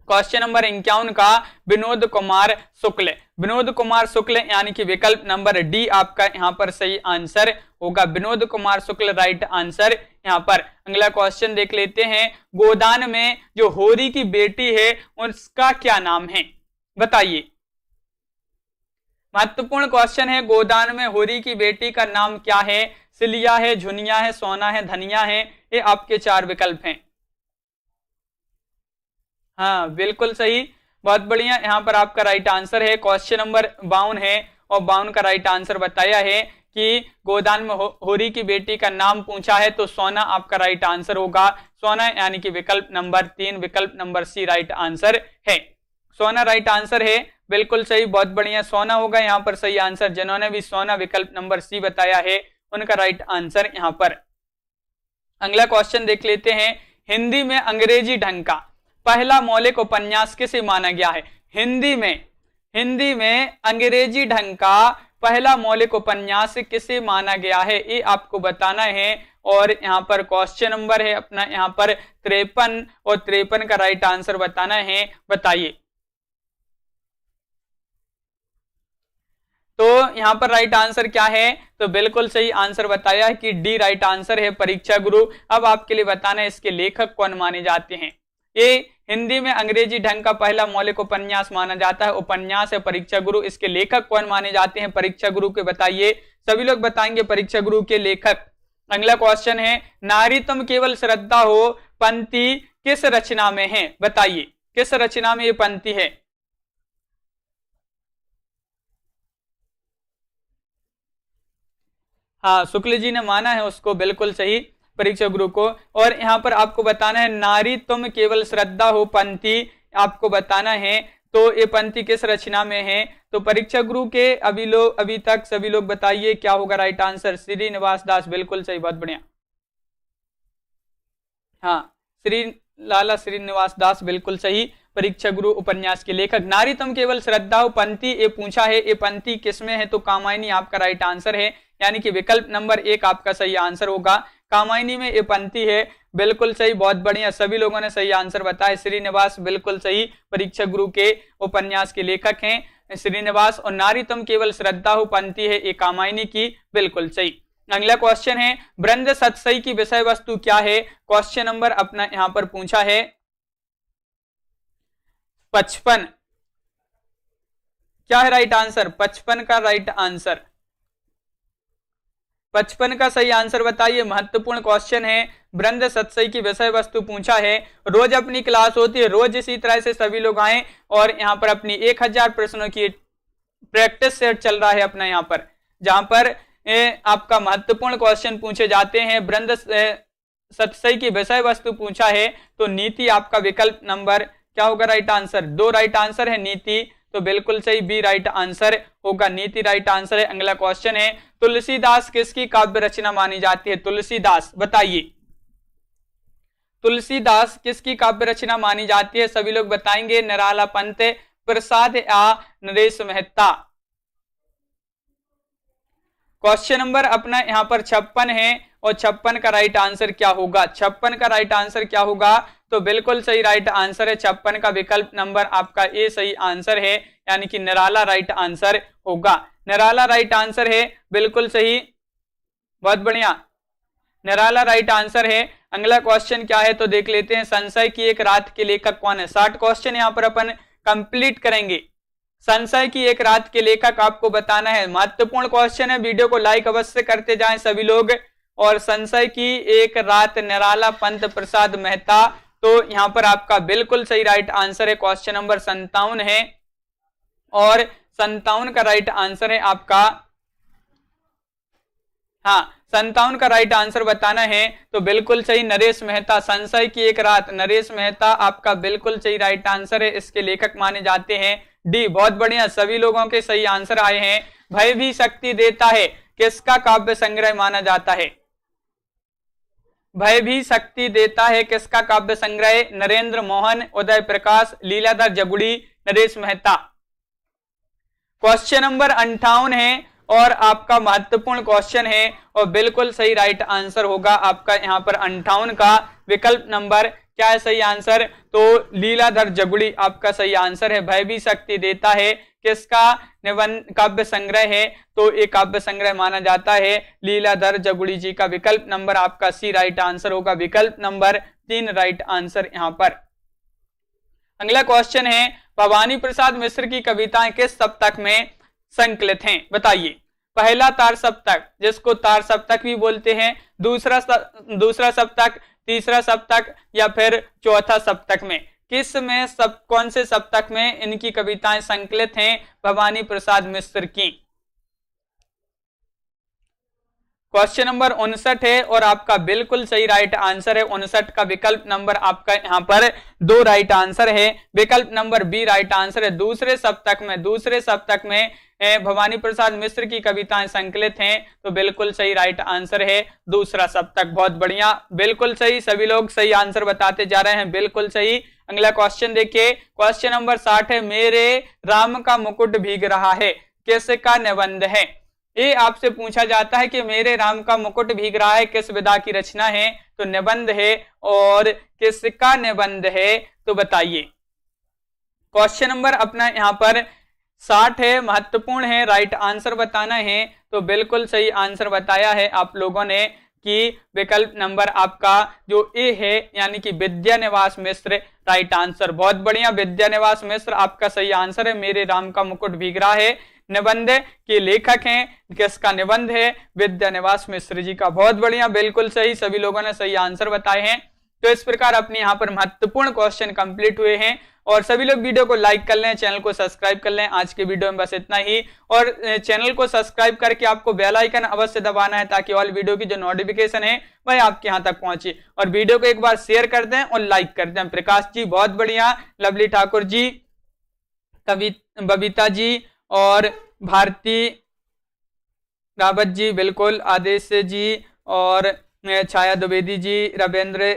क्वेश्चन नंबर 51 का विनोद कुमार शुक्ल। विनोद कुमार शुक्ल यानी कि विकल्प नंबर डी आपका यहाँ पर सही आंसर होगा, विनोद कुमार शुक्ल राइट आंसर यहाँ पर। अगला क्वेश्चन देख लेते हैं, गोदान में जो होरी की बेटी है उसका क्या नाम है? बताइए। महत्वपूर्ण क्वेश्चन है, गोदान में होरी की बेटी का नाम क्या है? सिलिया है, झुनिया है, सोना है, धनिया है? ये आपके 4 विकल्प हैं। हाँ बिल्कुल सही, बहुत बढ़िया, यहाँ पर आपका राइट आंसर है। क्वेश्चन नंबर 52 है और 52 का राइट आंसर बताया है कि गोदान में होरी की बेटी का नाम पूछा है तो सोना आपका राइट आंसर होगा, सोना यानी कि विकल्प नंबर 3, विकल्प नंबर सी राइट आंसर है। सोना राइट आंसर है, बिल्कुल सही, बहुत बढ़िया, सोना होगा यहाँ पर सही आंसर। जिन्होंने भी सोना विकल्प नंबर सी बताया है उनका राइट आंसर यहाँ पर। अगला क्वेश्चन देख लेते हैं, हिंदी में अंग्रेजी ढंग का पहला मौलिक उपन्यास किसे माना गया है? हिंदी में अंग्रेजी ढंग का पहला मौलिक उपन्यास किसे माना गया है ये आपको बताना है। और यहाँ पर क्वेश्चन नंबर है अपना यहाँ पर 53 और 53 का राइट आंसर बताना है, बताइए। तो यहाँ पर राइट आंसर क्या है, तो बिल्कुल सही आंसर बताया है कि डी राइट आंसर है, परीक्षा गुरु। अब आपके लिए बताना है इसके लेखक कौन माने जाते हैं। ये हिंदी में अंग्रेजी ढंग का पहला मौलिक उपन्यास माना जाता है, उपन्यास है परीक्षा गुरु। इसके लेखक कौन माने जाते हैं परीक्षा गुरु के, बताइए। सभी लोग बताएंगे परीक्षा गुरु के लेखक। अगला क्वेश्चन है, नारी तुम केवल श्रद्धा हो पंक्ति किस रचना में है, बताइए किस रचना में ये पंक्ति है। हाँ, शुक्ल जी ने माना है उसको, बिल्कुल सही परीक्षा गुरु को। और यहाँ पर आपको बताना है नारी तुम केवल श्रद्धा हो पंक्ति, आपको बताना है तो ये पंक्ति किस रचना में है। तो परीक्षा गुरु के अभी तक सभी लोग बताइए क्या होगा राइट आंसर। श्रीनिवास दास, बिल्कुल सही, बहुत बढ़िया। हाँ, श्रीनिवास दास, बिल्कुल सही परीक्षा गुरु उपन्यास के लेखक। नारी तुम केवल श्रद्धा हो पंक्ति ये पूछा है, ये पंक्ति किसमें है, तो कामायनी आपका राइट आंसर है, यानी कि विकल्प नंबर 1 आपका सही आंसर होगा। कामायनी में ये पंक्ति है, बिल्कुल सही, बहुत बढ़िया, सभी लोगों ने सही आंसर बताया। श्रीनिवास बिल्कुल सही परीक्षा गुरु के उपन्यास के लेखक हैं श्रीनिवास। और नारी तुम केवल श्रद्धा हो पंक्ति है ये कामायनी की, बिल्कुल सही। अगला क्वेश्चन है, बृंद सतसई की विषय वस्तु क्या है। क्वेश्चन नंबर अपना यहां पर पूछा है 55, क्या है राइट आंसर, 55 का राइट आंसर, 55 का सही आंसर बताइए। महत्वपूर्ण क्वेश्चन है, बृंद सतसई की विषय वस्तु पूछा है। रोज अपनी क्लास होती है, रोज इसी तरह से सभी लोग आए और यहाँ पर अपनी 1000 प्रश्नों की प्रैक्टिस सेट चल रहा है अपना, यहाँ पर जहां पर आपका महत्वपूर्ण क्वेश्चन पूछे जाते हैं। बृंद सतसई की विषय वस्तु पूछा है, तो नीति आपका विकल्प नंबर क्या होगा राइट आंसर, 2 राइट आंसर है नीति, तो बिल्कुल सही बी राइट आंसर होगा, नीति राइट आंसर है। अगला क्वेश्चन है, तुलसीदास किसकी काव्य रचना मानी जाती है। तुलसीदास, बताइए तुलसीदास किसकी काव्य रचना मानी जाती है, सभी लोग बताएंगे। निराला पंत, प्रसाद या नरेश मेहता। क्वेश्चन नंबर अपना यहां पर 56 है और 56 का राइट आंसर क्या होगा, 56 का राइट आंसर क्या होगा, तो बिल्कुल सही राइट आंसर है 56 का विकल्प नंबर आपका ए सही आंसर है, यानी कि निराला राइट आंसर होगा। निराला राइट आंसर है, बिल्कुल सही, बहुत बढ़िया, निराला राइट आंसर है। अगला क्वेश्चन क्या है तो देख लेते हैं, संशय की एक रात के लेखक कौन है। 60 क्वेश्चन यहाँ पर अपन कंप्लीट करेंगे। संशय की एक रात के लेखक आपको बताना है, महत्वपूर्ण क्वेश्चन है, वीडियो को लाइक अवश्य करते जाएं सभी लोग। और संशय की एक रात, निराला पंत प्रसाद मेहता, तो यहाँ पर आपका बिल्कुल सही राइट आंसर है, क्वेश्चन नंबर 57 है और 57 का राइट आंसर है आपका, हाँ 57 का राइट आंसर बताना है, तो बिल्कुल सही नरेश मेहता। संशय की एक रात, नरेश मेहता आपका बिल्कुल सही राइट आंसर है, इसके लेखक माने जाते हैं डी, बहुत बढ़िया, सभी लोगों के सही आंसर आए हैं। भय भी शक्ति देता है किसका काव्य संग्रह माना जाता है, भय भी शक्ति देता है किसका काव्य संग्रह, नरेंद्र मोहन, उदय प्रकाश, लीलाधर जगुड़ी, नरेश मेहता। क्वेश्चन नंबर 58 है और आपका महत्वपूर्ण क्वेश्चन है और बिल्कुल सही राइट आंसर होगा आपका यहाँ पर 58 का विकल्प नंबर क्या है सही आंसर, तो लीलाधर जगुड़ी आपका सही आंसर है। भय भी शक्ति देता है किसका निबंध काव्य संग्रह है, तो एक काव्य संग्रह माना जाता है लीलाधर जगुड़ी जी का, विकल्प नंबर आपका सी राइट आंसर होगा, विकल्प नंबर 3 राइट आंसर यहाँ पर। अगला क्वेश्चन है, भवानी प्रसाद मिश्र की कविताएं किस सप्तक में संकलित हैं, बताइए। पहला तार सप्तक, जिसको तार सप्तक भी बोलते हैं, दूसरा सप्तक, तीसरा सप्तक या फिर चौथा सप्तक में, किस में कौन से सप्तक में इनकी कविताएं संकलित हैं भवानी प्रसाद मिश्र की। क्वेश्चन नंबर 59 है और आपका बिल्कुल सही राइट आंसर है 59 का विकल्प नंबर आपका यहाँ पर 2 राइट आंसर है, विकल्प नंबर बी राइट आंसर है। दूसरे सप्तक में भवानी प्रसाद मिश्र की कविताएं संकलित हैं, तो बिल्कुल सही राइट आंसर है दूसरा सप्तक, बहुत बढ़िया, बिल्कुल सही, सभी लोग सही आंसर बताते जा रहे हैं, बिल्कुल सही। अगला क्वेश्चन देखिए, क्वेश्चन नंबर 60 है, मेरे राम का मुकुट भीग रहा है किसका निबंध है। ये आपसे पूछा जाता है कि मेरे राम का मुकुट भीग रहा है किस विधा की रचना है, तो निबंध है और किसका निबंध है, तो बताइए। क्वेश्चन नंबर अपना यहाँ पर 60 है, महत्वपूर्ण है, राइट आंसर बताना है। तो बिल्कुल सही आंसर बताया है आप लोगों ने कि विकल्प नंबर आपका जो ए है यानी कि विद्यानिवास मिश्र राइट आंसर। बहुत बढ़िया, विद्यानिवास मिश्र आपका सही आंसर है। मेरे राम का मुकुट भीग रहा है निबंध के लेखक हैं, किसका निबंध है? विद्यानिवास मिश्र जी का। बहुत बढ़िया, बिल्कुल सही, सभी लोगों ने सही आंसर बताए हैं। तो इस प्रकार अपने यहाँ पर महत्वपूर्ण क्वेश्चन कंप्लीट हुए हैं और सभी लोग वीडियो को लाइक कर लें, चैनल को सब्सक्राइब कर लें। आज के वीडियो में बस इतना ही और चैनल को सब्सक्राइब करके आपको बेल आइकन अवश्य दबाना है ताकि ऑल वीडियो की जो नोटिफिकेशन है वह आपके यहाँ तक पहुंचे। और वीडियो को एक बार शेयर कर दें और लाइक कर दें। प्रकाश जी बहुत बढ़िया, लवली ठाकुर जी, बबीता जी और भारती रावत जी बिल्कुल, आदेश जी और छाया द्विवेदी जी, रविंद्र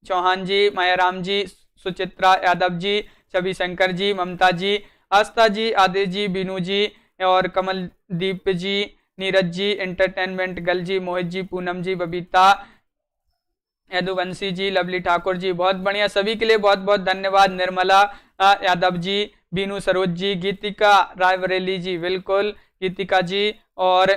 चौहान जी, मायाराम जी, सुचित्रा यादव जी, छवि शंकर जी, ममता जी, आस्था जी, आदेश जी, बीनू जी और कमलदीप जी, नीरज जी, एंटरटेनमेंट गर्ल जी, मोहित जी, पूनम जी, बबीता, यदुवंशी जी, लवली ठाकुर जी, बहुत बढ़िया, सभी के लिए बहुत बहुत धन्यवाद। निर्मला यादव जी, बीनू सरोज जी, गीतिका रायबरेली जी, बिल्कुल गीतिका जी और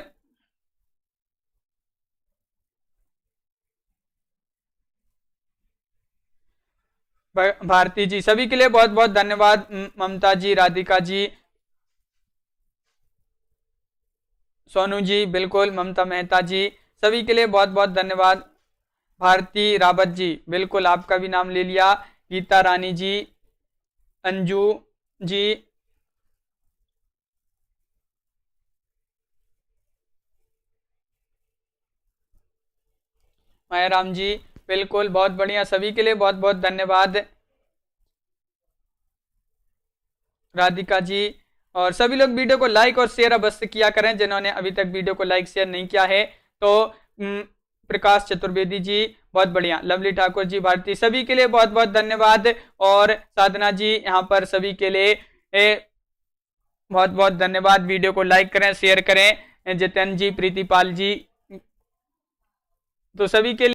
भारती जी, सभी के लिए बहुत बहुत धन्यवाद। ममता जी, राधिका जी, सोनू जी, बिल्कुल ममता मेहता जी, सभी के लिए बहुत बहुत धन्यवाद। भारती रावत जी, बिल्कुल आपका भी नाम ले लिया। गीता रानी जी, अंजू जी, मायाराम जी, बिल्कुल बहुत बढ़िया, सभी के लिए बहुत बहुत धन्यवाद। राधिका जी और सभी लोग वीडियो को लाइक और शेयर अवश्य किया करें जिन्होंने अभी तक वीडियो को लाइक शेयर नहीं किया है। तो प्रकाश चतुर्वेदी जी बहुत बढ़िया, लवली ठाकुर जी, भारती, सभी के लिए बहुत बहुत धन्यवाद। और साधना जी यहाँ पर सभी के लिए बहुत बहुत धन्यवाद। वीडियो को लाइक करें, शेयर करें। जितेंद्र जी, प्रीतिपाल जी, तो सभी के लिए